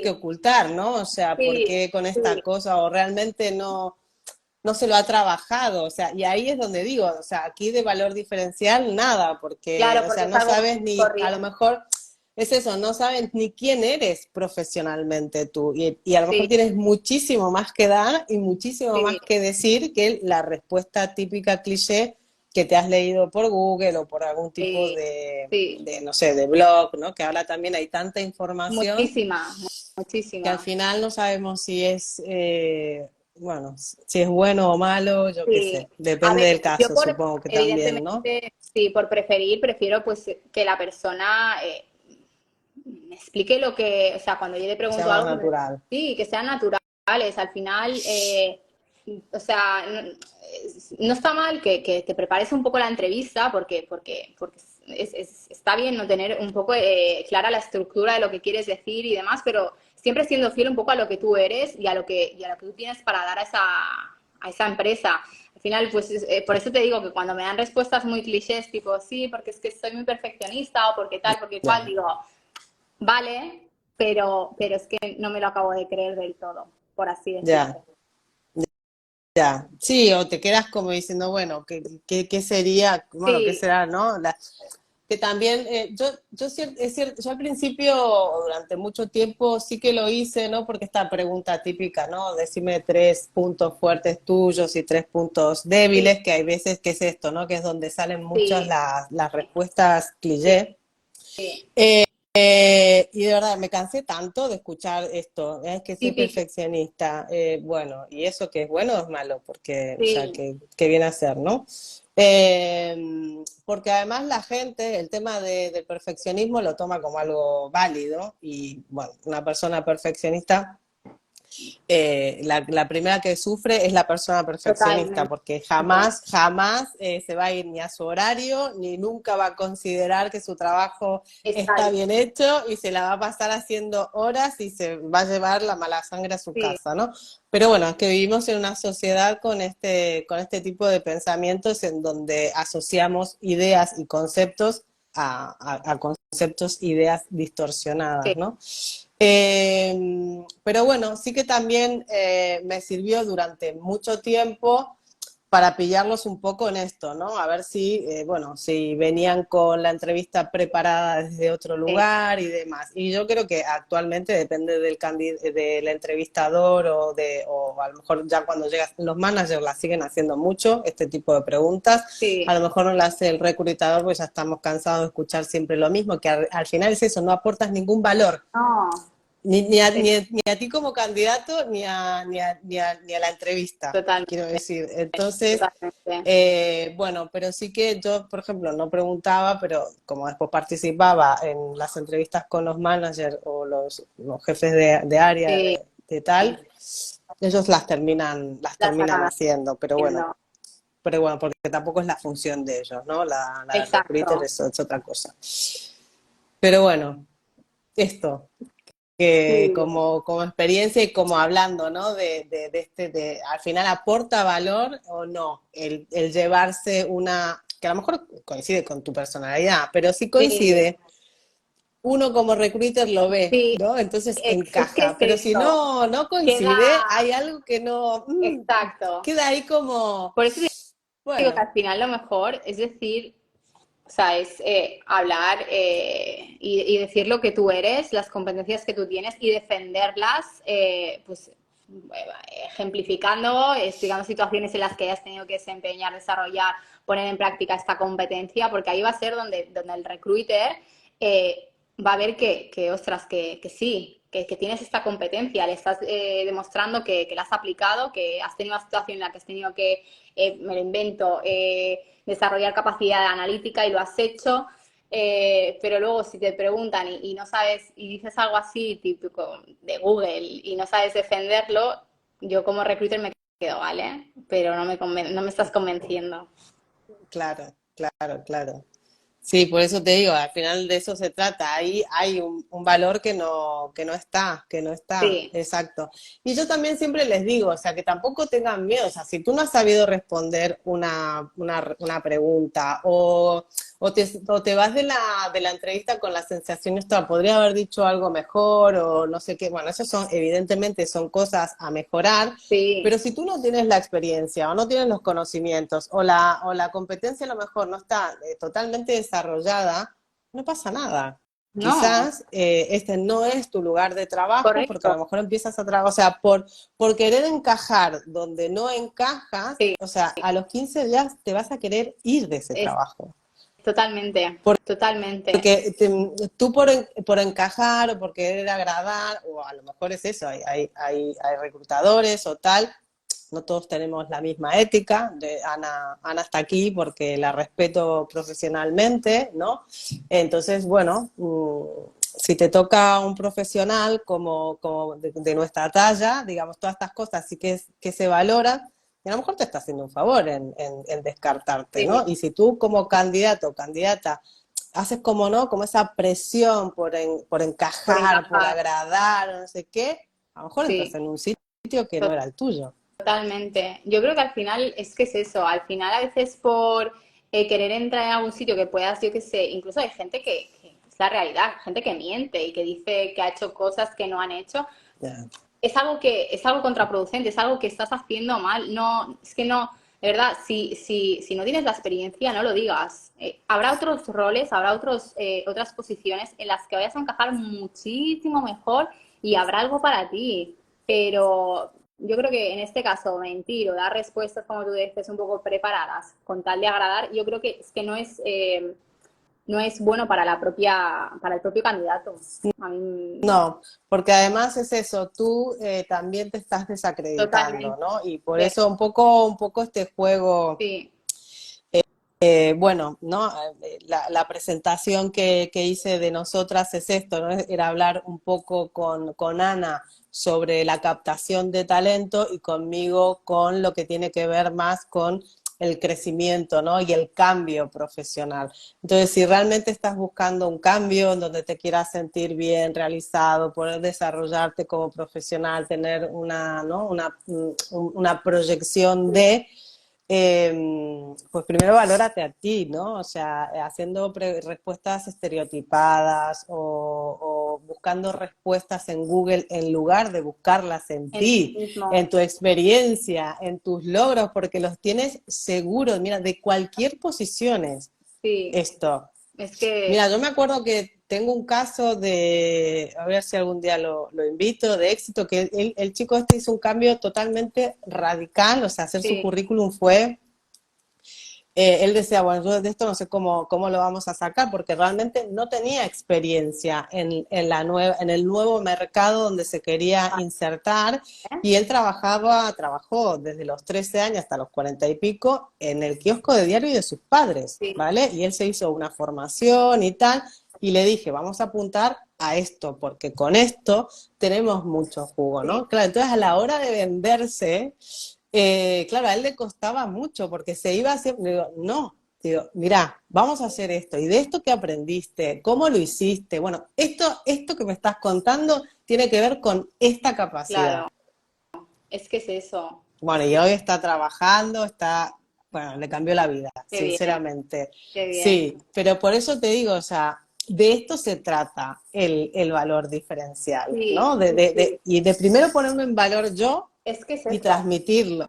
que sí, ocultar, ¿no? O sea, ¿por sí, qué con esta sí. cosa? O realmente no se lo ha trabajado, o sea, y ahí es donde digo, o sea, aquí de valor diferencial nada, porque, Claro, o porque sea, es no algo sabes ni, a lo corriente. mejor es eso, no sabes ni quién eres profesionalmente tú, y a lo mejor Sí, tienes muchísimo más que dar y muchísimo sí, más que decir que la respuesta típica cliché que te has leído por Google o por algún tipo sí, sí. no sé, de blog, ¿no? Que ahora también hay tanta información Muchísima, que al muchísima. final no sabemos si es, bueno, si es bueno o malo, yo qué Sí. sé, A depende ver, del yo caso, por, supongo que también, ¿no? evidentemente, sí, por preferir, prefiero pues que la persona me explique lo que, o sea, cuando yo le Que sea pregunto más algo, natural. sí, que sean naturales. Al final, o sea, no está mal que te prepares un poco la entrevista porque está bien no tener un poco clara la estructura de lo que quieres decir y demás, pero siempre siendo fiel un poco a lo que tú eres y a lo que tú tienes para dar a esa empresa. Al final, pues por eso te digo que cuando me dan respuestas muy clichés, tipo, sí, porque es que soy muy perfeccionista o porque tal, porque cual, Ya, digo, vale, pero es que no me lo acabo de creer del todo, por así decirlo. ya, ya. Sí, o te quedas como diciendo, bueno, ¿qué sería? Bueno, ¿qué Sí, será, no? que también, yo al principio, durante mucho tiempo, sí que lo hice, ¿no? Porque esta pregunta típica, ¿no? Decime 3 puntos fuertes tuyos y 3 puntos Sí, débiles, que hay veces que es esto, ¿no? Que es donde salen muchas sí, las respuestas sí, cliché. sí. Y de verdad, me cansé tanto de escuchar esto, es que soy Típico. perfeccionista. Bueno, ¿y eso que es bueno o es malo? Porque, o sea, Sí, que viene a ser, ¿no? Porque además la gente, el tema del perfeccionismo lo toma como algo válido y, bueno, una persona perfeccionista la primera que sufre es la persona perfeccionista, totalmente. porque jamás se va a ir ni a su horario, ni nunca va a considerar que su trabajo está Exacto. bien hecho y se la va a pasar haciendo horas y se va a llevar la mala sangre a su Sí, casa, ¿no? Pero bueno, es que vivimos en una sociedad con este tipo de pensamientos en donde asociamos ideas y conceptos a conceptos, ideas distorsionadas, sí, ¿no? Pero bueno, sí que también me sirvió durante mucho tiempo para pillarlos un poco en esto, ¿no? A ver si, bueno, si venían con la entrevista preparada desde otro sí. lugar y demás. Y yo creo que actualmente depende del entrevistador o a lo mejor ya cuando llegan los managers la siguen haciendo mucho, este tipo de preguntas. A Sí. lo mejor no la hace el reclutador porque ya estamos cansados de escuchar siempre lo mismo, que al final es eso, no aportas ningún valor No, es ni a ti como candidato, ni a la entrevista, quiero totalmente, decir. Entonces, totalmente. bueno, pero sí que yo, por ejemplo, no preguntaba, pero como después participaba en las entrevistas con los managers o los jefes de área Sí, de tal, ellos las la terminan sacan haciendo, haciendo. pero bueno, porque tampoco es la función de ellos, ¿no? La de recruiter Exacto. es otra cosa. Pero bueno, esto, que Sí, como experiencia y como hablando, ¿no? Al final aporta valor o no el llevarse que a lo mejor coincide con tu personalidad, pero si sí, coincide, uno como recruiter lo ve, sí. ¿no? Entonces Es que es encaja, pero si eso. no Queda, coincide, hay algo que no, exacto. queda ahí como, Por eso digo que bueno, al final lo mejor es decir, o sea, es hablar y decir lo que tú eres, las competencias que tú tienes y defenderlas, pues ejemplificando, explicando situaciones en las que hayas tenido que desempeñar, desarrollar, poner en práctica esta competencia, porque ahí va a ser donde el recruiter eh, va a ver ostras, que sí, que tienes esta competencia, le estás demostrando que la has aplicado, que has tenido una situación en la que has tenido que, me lo invento, desarrollar capacidad analítica y lo has hecho. Pero luego si te preguntan y no sabes y dices algo así típico de Google y no sabes defenderlo, yo como recruiter me quedo, vale, pero no me estás convenciendo. claro, claro, claro. Sí, por eso te digo, al final de eso se trata. Ahí hay un valor que no está, Sí, exacto. Y yo también siempre les digo, o sea, que tampoco tengan miedo, o sea, si tú no has sabido responder una pregunta o te vas de la entrevista con la sensación, esto podría haber dicho algo mejor o no sé qué, bueno, eso evidentemente son cosas a mejorar, sí, pero si tú no tienes la experiencia o no tienes los conocimientos o la competencia a lo mejor no está totalmente desarrollada, no pasa nada. no, Quizás este no es tu lugar de trabajo porque a correcto, lo mejor empiezas a trabajar, o sea, por querer encajar donde no encajas, sí, o sea, a los 15 días te vas a querer ir de ese es trabajo. totalmente, totalmente, Porque tú por encajar o por querer agradar, o a lo mejor es eso, hay reclutadores o tal, no todos tenemos la misma ética. Ana está aquí porque la respeto profesionalmente, ¿no? Entonces, bueno, si te toca un profesional como de nuestra talla, digamos, todas estas cosas sí que se valoran, y a lo mejor te está haciendo un favor en descartarte, sí, ¿no? Y si tú como candidato o candidata haces como no, como esa presión por por encajar, por encajar, agradar, no sé qué, a lo mejor entras sí. en un sitio que no era el tuyo. Totalmente. Yo creo que al final es que es eso. Al final a veces por querer entrar en algún sitio que puedas, yo qué sé, incluso hay gente que es la realidad, gente que miente y que dice que ha hecho cosas que no han hecho. Ya. Es algo contraproducente, es algo que estás haciendo mal. No, es que no. de verdad, si no tienes la experiencia, no lo digas. Habrá otros roles, habrá otras posiciones en las que vayas a encajar muchísimo mejor y habrá algo para ti. Pero yo creo que en este caso, mentir o dar respuestas, como tú dices, un poco preparadas, con tal de agradar, yo creo que es que no es bueno para para el propio candidato. A mí, No, porque además es eso, tú también te estás desacreditando, totalmente. ¿no? Y por eso un poco este juego, Sí, bueno, ¿no? La presentación que hice de nosotras es esto, ¿no? Era hablar un poco con Ana sobre la captación de talento y conmigo con lo que tiene que ver más con el crecimiento, ¿no? Y el cambio profesional. Entonces, si realmente estás buscando un cambio en donde te quieras sentir bien, realizado, poder desarrollarte como profesional, tener una, ¿no? una proyección de pues primero valórate a ti, ¿no? O sea, haciendo respuestas estereotipadas o buscando respuestas en Google en lugar de buscarlas en en ti ti, en mismo. tu experiencia, en tus logros, porque los tienes seguros, mira, de cualquier posición es Sí, esto. es que Mira, yo me acuerdo que tengo un caso de, a ver si algún día lo invito, de éxito, que el chico este hizo un cambio totalmente radical, o sea, hacer su sí, currículum fue él decía, bueno, yo de esto no sé cómo lo vamos a sacar, porque realmente no tenía experiencia en el nuevo mercado donde se quería insertar, ¿eh? y él trabajó desde los 13 años hasta los 40 y pico en el kiosco de diario de sus padres, Sí, ¿vale? Y él se hizo una formación y tal, y le dije, vamos a apuntar a esto, porque con esto tenemos mucho jugo, sí, ¿no? Claro, entonces a la hora de venderse, claro, a él le costaba mucho porque se iba haciendo, digo, no, digo, mira, vamos a hacer esto, y de esto que aprendiste, cómo lo hiciste, bueno, esto que me estás contando tiene que ver con esta capacidad. claro, es que es eso. Bueno, y hoy está trabajando, bueno, le cambió la vida, Qué bien, sinceramente. qué bien. Sí, pero por eso te digo, o sea, de esto se trata el valor diferencial, Sí, ¿no? Y de primero ponerme en valor yo es que es y eso. transmitirlo.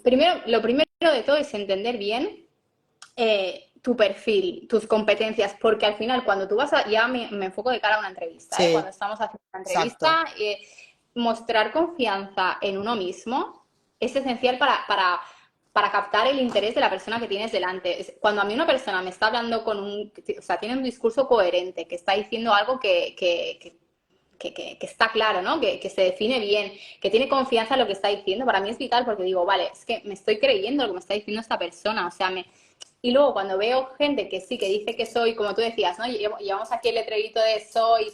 Primero, lo primero de todo es entender bien tu perfil, tus competencias, porque al final cuando tú ya me enfoco de cara a una entrevista, ¿eh? Cuando Sí, estamos haciendo una exacto. entrevista, mostrar confianza en uno mismo es esencial para captar el interés de la persona que tienes delante. Cuando a mí una persona me está hablando o sea, tiene un discurso coherente, que está diciendo algo que está claro, ¿no? Que se define bien, que tiene confianza en lo que está diciendo, para mí es vital porque digo, vale, es que me estoy creyendo lo que me está diciendo esta persona, o sea, y luego cuando veo gente que sí, que dice que soy, como tú decías, ¿no? Llevamos aquí el letrerito de soy,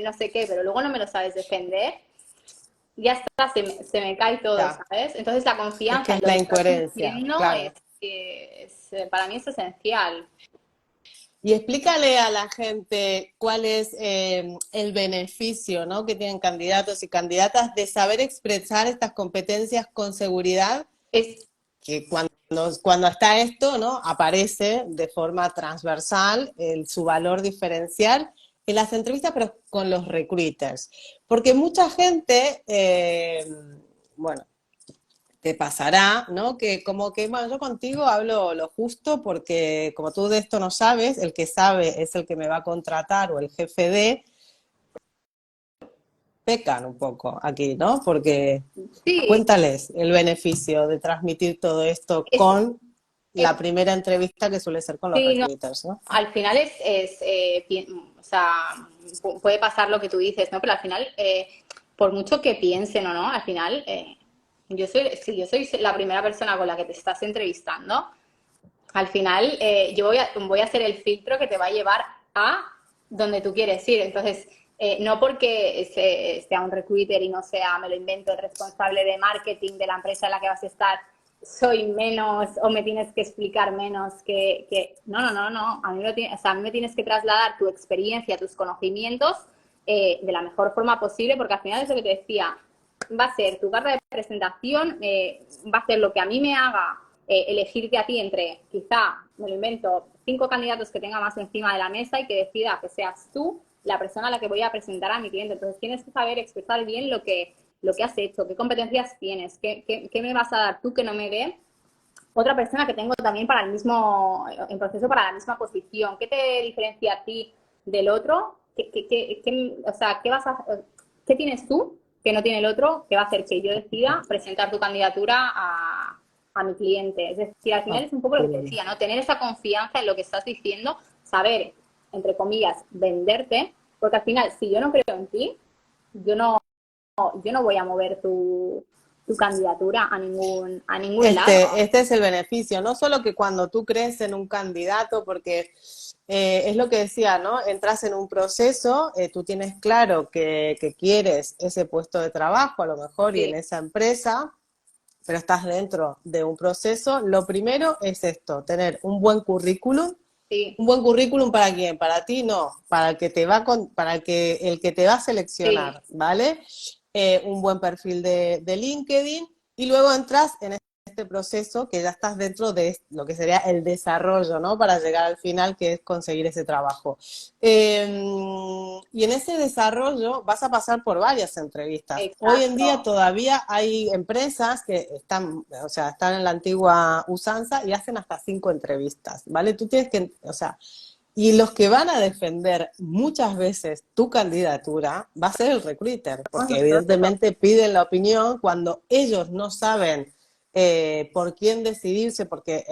no sé qué, pero luego no me lo sabes defender, ya está, se me cae todo, Ya. ¿sabes? Entonces la Es confianza que en es lo la que estás incoherencia, diciendo claro. para mí es esencial. Y explícale a la gente cuál es el beneficio, ¿no? Que tienen candidatos y candidatas de saber expresar estas competencias con seguridad, Es, que cuando está esto, ¿no? Aparece de forma transversal su valor diferencial en las entrevistas, pero con los recruiters. Porque mucha gente, bueno, te pasará, ¿no? Que como que, bueno, yo contigo hablo lo justo porque como tú de esto no sabes, el que sabe es el que me va a contratar o el jefe de, pecan un poco aquí, ¿no? Porque sí, cuéntales el beneficio de transmitir todo esto es, con es, la primera entrevista que suele ser con los sí, no, recruiters, ¿no? al final o sea, puede pasar lo que tú dices, ¿no? Pero al final, por mucho que piensen o no, al final, si yo soy la primera persona con la que te estás entrevistando, al final yo voy a ser el filtro que te va a llevar a donde tú quieres ir. Entonces, no porque sea un recruiter y no sea, me lo invento, el responsable de marketing de la empresa en la que vas a estar, soy menos o me tienes que explicar menos no, no, no, no. O sea, a mí me tienes que trasladar tu experiencia, tus conocimientos de la mejor forma posible, porque al final es lo que te decía, va a ser tu carta de presentación, va a ser lo que a mí me haga elegirte a ti entre, quizá, me lo invento, 5 candidatos que tenga más encima de la mesa y que decida que seas tú la persona a la que voy a presentar a mi cliente. Entonces tienes que saber expresar bien lo que has hecho, qué competencias tienes, qué me vas a dar tú que no me dé otra persona que tengo también para el mismo, en proceso para la misma posición. ¿Qué te diferencia a ti del otro? O sea, ¿qué tienes tú que no tiene el otro que va a hacer que yo decida presentar tu candidatura a mi cliente? Es decir, al final es un poco lo que te decía, ¿no? Tener esa confianza en lo que estás diciendo, saber, entre comillas, venderte, porque al final, si yo no creo en ti, yo no voy a mover tu candidatura a ningún lado. Este es el beneficio, no solo que cuando tú crees en un candidato, porque es lo que decía, ¿no? Entras en un proceso, tú tienes claro que quieres ese puesto de trabajo, a lo mejor, y en Sí, esa empresa, pero estás dentro de un proceso. Lo primero es esto, tener un buen currículum. sí, ¿Un buen currículum para quién? Para ti no, para el que te va para el que te va a sí, seleccionar, ¿vale? Un buen perfil de LinkedIn y luego entras en este proceso que ya estás dentro de lo que sería el desarrollo, ¿no? Para llegar al final, que es conseguir ese trabajo. Y en ese desarrollo vas a pasar por varias entrevistas. Hoy en día exacto. todavía hay empresas que están, o sea, están en la antigua usanza y hacen hasta 5 entrevistas, ¿vale? Tú tienes que, o sea, y los que van a defender muchas veces tu candidatura va a ser el recruiter, porque Nosotros, evidentemente piden la opinión cuando ellos no saben por quién decidirse, porque,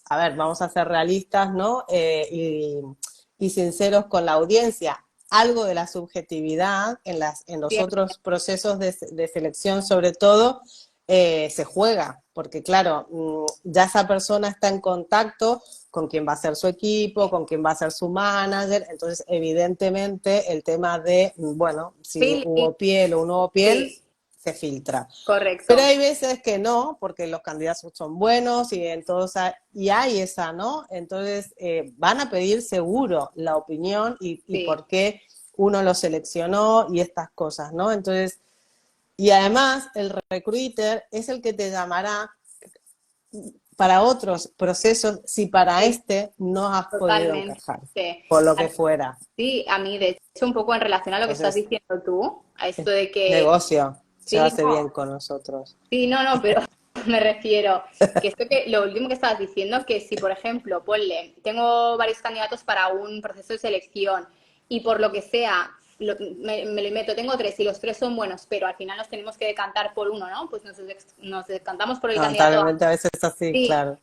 a ver, vamos a ser realistas, ¿no? Y sinceros con la audiencia. Algo de la subjetividad en los siempre, otros procesos de selección, sobre todo, se juega, porque claro, ya esa persona está en contacto con quién va a ser su equipo, con quién va a ser su manager, entonces evidentemente el tema de, bueno, si feeling, hubo piel o no hubo piel, sí, se filtra. Pero correcto. hay veces que no, porque los candidatos son buenos y entonces y hay esa, ¿no? Entonces van a pedir seguro la opinión y Sí, por qué uno lo seleccionó y estas cosas, ¿no? Entonces, y además el recruiter es el que te llamará para otros procesos si para sí, este no has podido totalmente. encajar, por lo A que fuera. Sí, a mí, de hecho, un poco en relación a lo que estás Entonces, diciendo tú, a esto de que negocio, se sí, hace no, bien con nosotros. sí, no, pero me refiero que esto que lo último que estabas diciendo, que si, por ejemplo, ponle, tengo varios candidatos para un proceso de selección y por lo que sea, me lo invento, tengo tres y los tres son buenos, pero al final nos tenemos que decantar por uno, ¿no? Pues nos decantamos por el candidato A. Lamentablemente a veces es así, Sí, claro.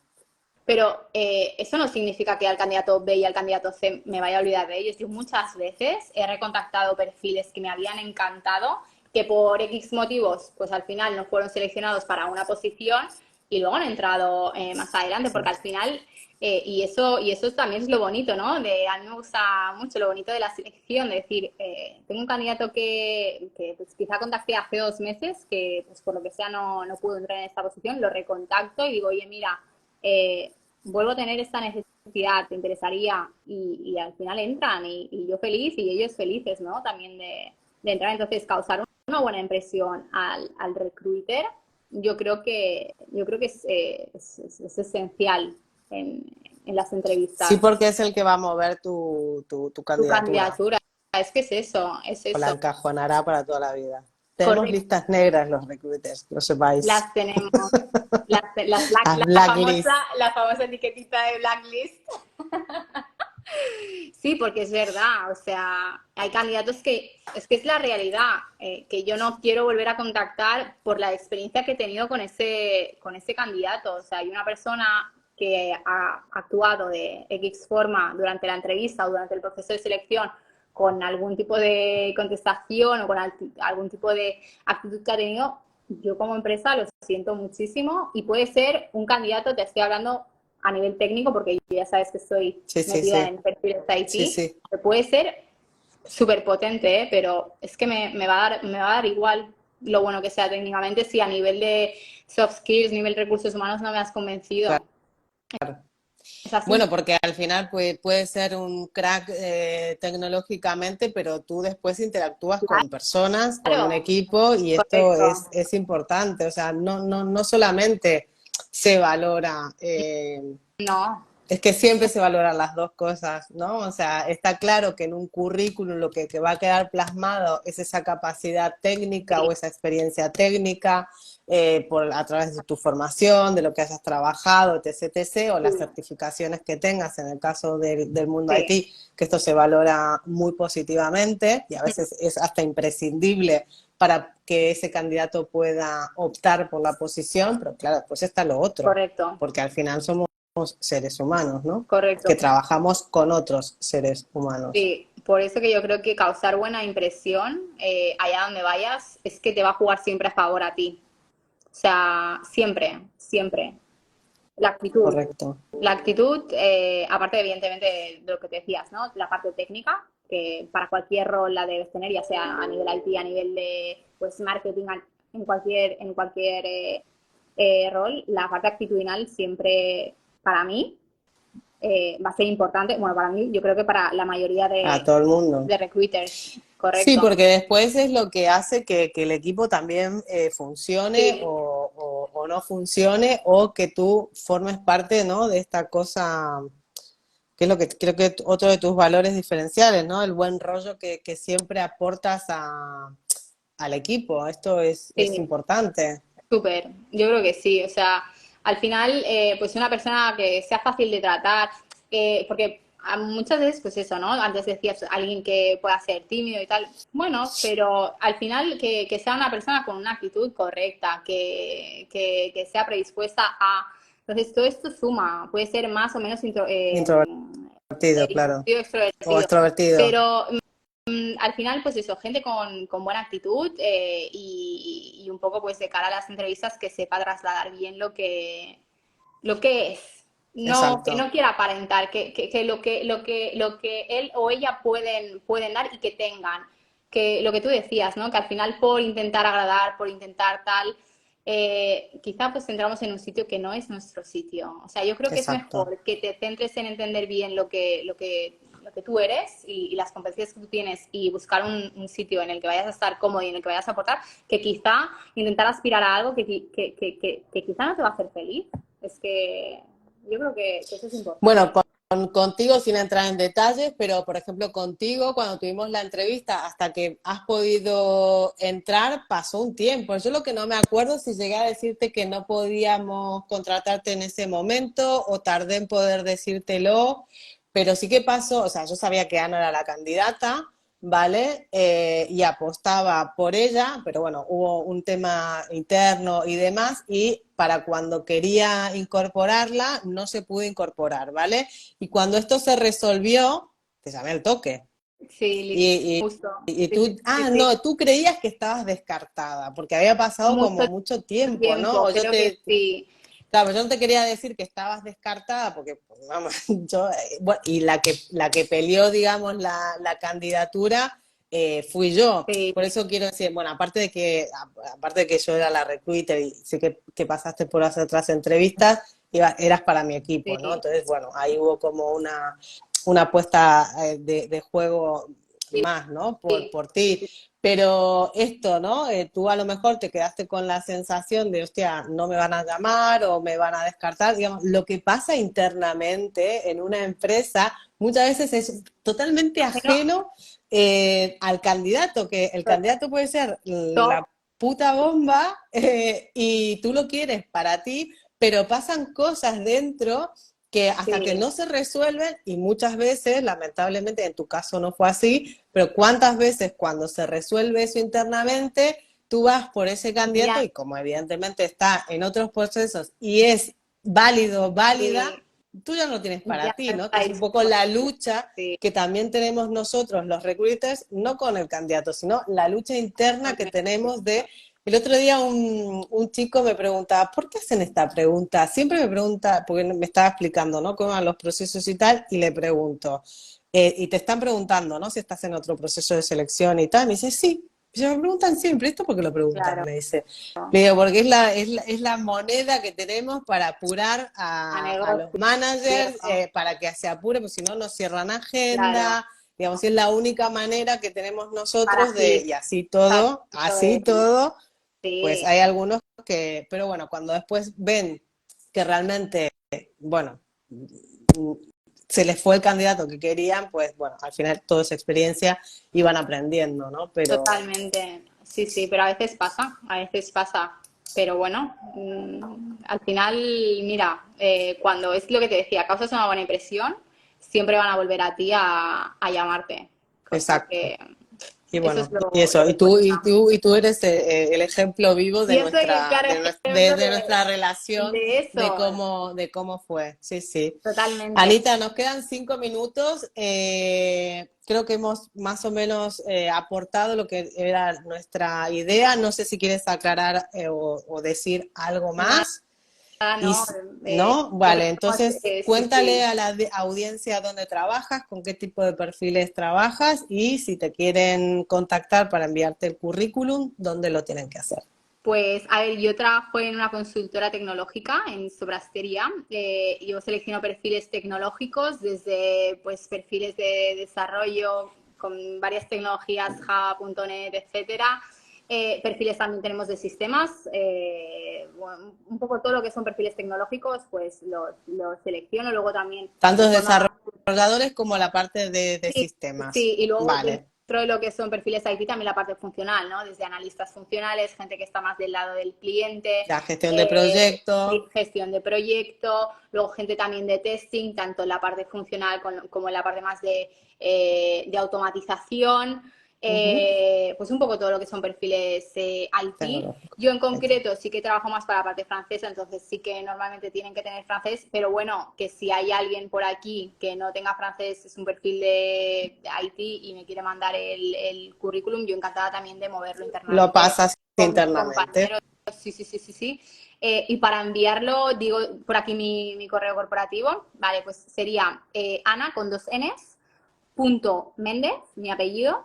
pero eso no significa que al candidato B y al candidato C me vaya a olvidar de ellos. Yo muchas veces he recontactado perfiles que me habían encantado, que por X motivos, pues al final no fueron seleccionados para una posición y luego han entrado más adelante, Sí. porque al final, y eso también es lo bonito, ¿no? A mí me gusta mucho lo bonito de la selección, de decir, tengo un candidato que pues, quizá contacté hace 2 meses, que pues por lo que sea no pudo entrar en esta posición, lo recontacto y digo, oye, mira, vuelvo a tener esta necesidad, te interesaría, y al final entran, y yo feliz y ellos felices, ¿no? También de entrar, entonces causar una buena impresión al recruiter, yo creo que es esencial en, en las Sí, entrevistas. porque es el que va a mover tu Tu candidatura candidatura, es que es o la eso, encajonará para toda la vida. Tenemos correcto, listas negras los recruiters, que lo sepáis. las tenemos. Las La famosa, blacklist. la famosa etiquetita de blacklist. Sí, porque es verdad, o sea, hay candidatos que es la realidad, que yo no quiero volver a contactar por la experiencia que he tenido con ese candidato. O sea, hay una persona que ha actuado de X forma durante la entrevista o durante el proceso de selección con algún tipo de contestación o con algún tipo de actitud que ha tenido, yo como empresa lo siento muchísimo y puede ser un candidato, te estoy hablando a nivel técnico, porque ya sabes que estoy Sí, sí, metida sí. en perfiles Sí, IT, sí. que puede ser súper potente, pero es que me va a dar igual lo bueno que sea técnicamente si a nivel de soft skills, nivel recursos humanos no me has convencido. Claro. Es así, Bueno, porque al final puede ser un crack tecnológicamente, pero tú después interactúas con personas, con un claro, equipo, y esto correcto. es importante. O sea, no solamente se valora No, Es que siempre se valoran las dos cosas, ¿no? O sea, está claro que en un currículum lo que va a quedar plasmado es esa capacidad técnica Sí, o esa experiencia técnica a través de tu formación, de lo que hayas trabajado, etc., etc., o las sí, certificaciones que tengas en el caso del mundo sí. IT, que esto se valora muy positivamente y a veces es hasta imprescindible para que ese candidato pueda optar por la posición, pero claro, pues está lo otro, Correcto, porque al final somos seres humanos, ¿no? Que correcto. trabajamos con otros seres humanos. Sí, por eso que yo creo que causar buena impresión allá donde vayas es que te va a jugar siempre a favor a ti. O sea, siempre, siempre. La actitud. Correcto. La actitud, aparte evidentemente de lo que te decías, ¿no? La parte técnica, que para cualquier rol la debes tener, ya sea a nivel IT, a nivel de pues marketing, en cualquier rol, la parte actitudinal siempre para mí va a ser importante. Bueno, para mí, yo creo que para la mayoría A todo el mundo. de recruiters, Sí, correcto. porque después es lo que hace que el equipo también funcione Sí, o no funcione, o que tú formes parte, ¿no? De esta cosa, que es lo que creo que otro de tus valores diferenciales, ¿no? El buen rollo que siempre aportas al equipo. Esto es sí, importante. súper. Yo creo que sí. O sea, al final, pues una persona que sea fácil de tratar, porque muchas veces, pues eso, ¿no? Antes decías alguien que pueda ser tímido y tal. Bueno, pero al final que sea una persona con una actitud correcta, que sea predispuesta a... Entonces, todo esto suma. Puede ser más o menos Introvertido, claro. introvertido, O extrovertido. extrovertido. Pero al final, pues eso, gente con buena actitud y un poco pues de cara a las entrevistas que sepa trasladar bien lo que es. No, que Exacto. no quiera aparentar, que lo que él o ella pueden dar y que tengan. Que lo que tú decías, ¿no? Que al final por intentar agradar, por intentar tal, quizá pues entramos en un sitio que no es nuestro sitio. O sea, yo creo que es Exacto. mejor que te centres en entender bien lo que tú eres y las competencias que tú tienes y buscar un sitio en el que vayas a estar cómodo y en el que vayas a aportar, que quizá intentar aspirar a algo que quizá no te va a hacer feliz. Es que yo creo que eso es Bueno, importante. contigo sin entrar en detalles, pero por ejemplo contigo cuando tuvimos la entrevista hasta que has podido entrar pasó un tiempo. Yo lo que no me acuerdo es si llegué a decirte que no podíamos contratarte en ese momento o tardé en poder decírtelo, pero sí que pasó, o sea, yo sabía que Ana era la candidata, ¿vale? Y apostaba por ella, pero bueno, hubo un tema interno y demás, y para cuando quería incorporarla, no se pudo incorporar, ¿vale? Y cuando esto se resolvió, te llamé al toque. Sí, Y, justo. y Sí, tú, sí, sí, sí. no, tú creías que estabas descartada, porque había pasado como Mucho mucho tiempo, ¿no? tiempo, O yo creo que te, sí. claro, yo no te quería decir que estabas descartada, porque, pues, vamos, yo, bueno, y la que peleó, digamos, la candidatura fui yo. Sí, Por eso quiero decir, bueno, aparte de que yo era la recruiter y sé que pasaste por hacer otras entrevistas, eras para mi equipo, ¿no? sí, Entonces, bueno, ahí hubo como una apuesta de juego más, ¿no? sí, Por ti. Pero esto, ¿no? Tú a lo mejor te quedaste con la sensación de, hostia, no me van a llamar o me van a descartar. Digamos, lo que pasa internamente en una empresa muchas veces es totalmente ajeno, ajeno al candidato, que el candidato puede ser top, la puta bomba y tú lo quieres para ti, pero pasan cosas dentro que hasta que sí, no se resuelven, y muchas veces, lamentablemente en tu caso no fue así, pero cuántas veces cuando se resuelve eso internamente, tú vas por ese candidato ya, y como evidentemente está en otros procesos y es válido, válida, sí, tú ya no lo tienes para ya ti, no ¿no? Que está es un poco la disponible. lucha Sí, que también tenemos nosotros los recruiters, no con el candidato, sino la lucha interna que correcto. tenemos de el otro día un chico me preguntaba, ¿por qué hacen esta pregunta? Siempre me pregunta, porque me estaba explicando, ¿no? Cómo van los procesos y tal, y le pregunto, y te están preguntando, ¿no? Si estás en otro proceso de selección y tal. Me dice, sí. Y me preguntan siempre, ¿esto por qué lo preguntan? Claro, Me dice. Le digo, porque es la moneda que tenemos para apurar a a los negocio, managers, cierto, para que se apure, porque si no, nos cierran claro, agenda. Digamos, es la única manera que tenemos para nosotros de, agilizar y eso así todo, pues sí, hay algunos pero bueno, cuando después ven que realmente, bueno, se les fue el candidato que querían, pues bueno, al final toda esa experiencia iban aprendiendo, ¿no? Pero Totalmente. Sí, sí, pero a veces pasa, a veces pasa. Pero bueno, al final, mira, cuando es lo que te decía, causas una buena impresión, siempre van a volver a ti a llamarte. Cosa exacto. que Y eso es bueno, y eso, lo que cuenta. y tú eres el ejemplo vivo de Yo soy el nuestra, claro ejemplo de nuestra relación, de eso, de cómo fue. Sí, sí. totalmente. Anita, nos quedan 5 minutos. Creo que hemos más o menos aportado lo que era nuestra idea. No sé si quieres aclarar o decir algo Nada, más. Y, ¿no? ¿no? Yo creo Vale, que entonces sí, cuéntale sí. a la audiencia dónde trabajas, con qué tipo de perfiles trabajas y si te quieren contactar para enviarte el currículum, dónde lo tienen que hacer. Pues, a ver, yo trabajo en una consultora tecnológica en Sobrastería. Yo selecciono perfiles tecnológicos, desde pues perfiles de desarrollo con varias tecnologías, Java.net, etcétera. Perfiles también tenemos de sistemas. Bueno, un poco todo lo que son perfiles tecnológicos, pues los selecciono. Luego también Tanto de forma. desarrolladores como la parte de Sí, sistemas. sí, y luego Vale, dentro de lo que son perfiles IT también la parte funcional, ¿no? Desde analistas funcionales, gente que está más del lado del cliente, la gestión de proyecto. gestión de proyecto, luego gente también de testing, tanto en la parte funcional como en la parte más de automatización. Ujú. Pues un poco todo lo que son perfiles IT. Tecnológico. Yo en IT. concreto sí que trabajo más para la parte francesa, entonces sí que normalmente tienen que tener francés, pero bueno, que si hay alguien por aquí que no tenga francés, es un perfil de IT y me quiere mandar el currículum, yo encantada también de moverlo Lo internamente pasas con mis internamente. compañeros. Sí, sí, sí, sí, sí. Y para enviarlo, digo por aquí mi correo corporativo, vale, pues sería Ana con 2 Ns, punto Méndez, mi apellido,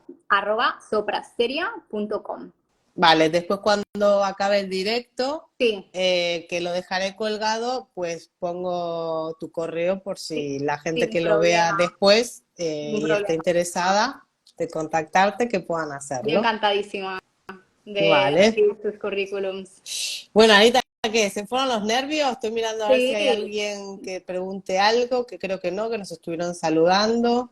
@soprasteria.com. Vale, después cuando acabe el directo, Sí, que lo dejaré colgado, pues pongo tu correo por sí, si la gente sin que lo vea problema, después sin y esté problema. interesada de contactarte, que puedan Yo hacerlo. encantadísima de Vale. recibir tus currículums. Bueno, ahorita que se fueron los nervios, estoy mirando a ver si hay Sí, alguien que pregunte algo, que creo que no, que nos estuvieron saludando.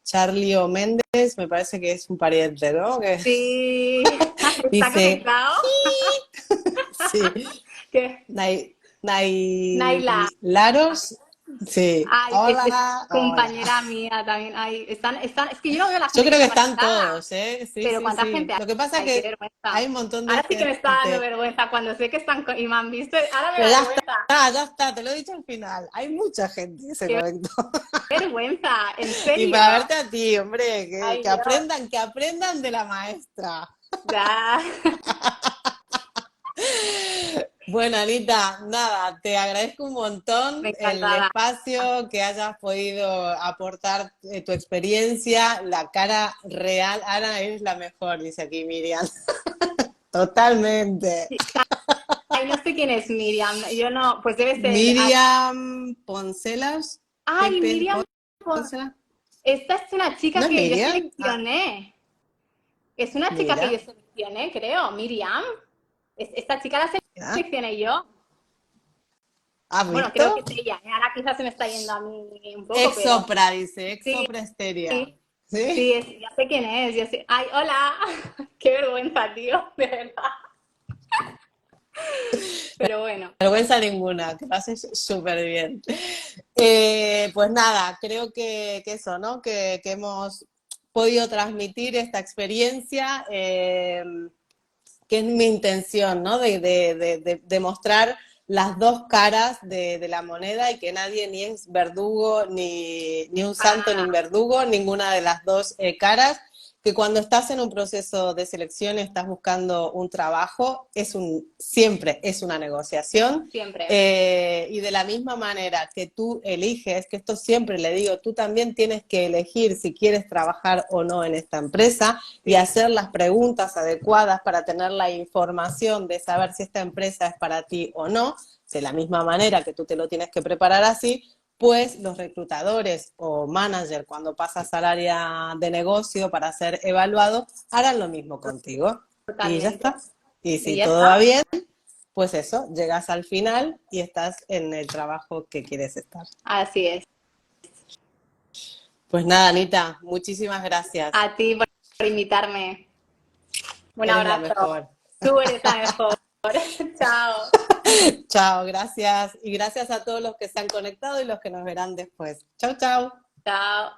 Charlie o Méndez, me parece que es un pariente, ¿no? Que sí, está dice, conectado. sí. ¿Qué? Naila, Laros, sí. ay, es Hola, hola. compañera mía también. Ay, es que yo no veo a la Yo gente que creo que está están conectada, todos, ¿eh? Sí, pero sí, ¿cuánta sí. gente hay? Lo que pasa es Ay, qué que hay vergüenza. un montón de Ahora sí que me está dando gente. vergüenza cuando sé que están y me han visto. Ahora me Pero da vergüenza. ya está, te lo he dicho al final. Hay mucha gente que se Qué conectó. vergüenza, en Y serio. para verte a ti, hombre, Ay, Dios. que aprendan de la maestra. Ya. Bueno, Anita, nada, te agradezco un montón Me el encantaba. espacio, que hayas podido aportar tu experiencia, la cara real. Ana es la mejor, dice aquí Miriam. Totalmente. Ay, no sé quién es Miriam. Yo no, pues debe ser. Miriam Poncelas, Ay, Pepe Miriam. Poncelas. Esta es una chica ¿No es que yo Miriam? Ah, seleccioné. Es una chica que yo mira, seleccioné, creo. Miriam. Esta chica la ya. seleccioné yo. ¿Has Bueno, creo que visto? es ella. Ahora quizás se me está yendo a mí un poco, Ex pero Sopra, dice, ex sí, Sopra Esteria. sí. ¿Sí? Sí, ya sé quién es. Ya sé. Ay, hola. Qué vergüenza, tío. De verdad. Pero bueno. Vergüenza ninguna, que lo haces súper bien. Pues nada, creo que eso, ¿no? Que hemos podido transmitir esta experiencia, que es mi intención, ¿no? De mostrar las dos caras de la moneda y que nadie ni es verdugo, ni un Para santo, ni nada. un verdugo, ninguna de las dos caras, que cuando estás en un proceso de selección y estás buscando un trabajo, siempre es una negociación. Siempre. Y de la misma manera que tú eliges, que esto siempre le digo, tú también tienes que elegir si quieres trabajar o no en esta empresa y Sí. hacer las preguntas adecuadas para tener la información de saber si esta empresa es para ti o no. De la misma manera que tú te lo tienes que preparar así, pues los reclutadores o managers, cuando pasas al área de negocio para ser evaluado, harán lo mismo contigo. Y ya Totalmente. está. Y Y si ya todo va está. bien, pues eso, llegas al final y estás en el trabajo que quieres estar. Así es. Pues nada, Anita, muchísimas gracias. A ti por invitarme. Un Eres la abrazo. mejor. Tú eres la mejor. Chao. Chao, gracias. Y gracias a todos los que se han conectado y los que nos verán después. Chao, chao. Chao.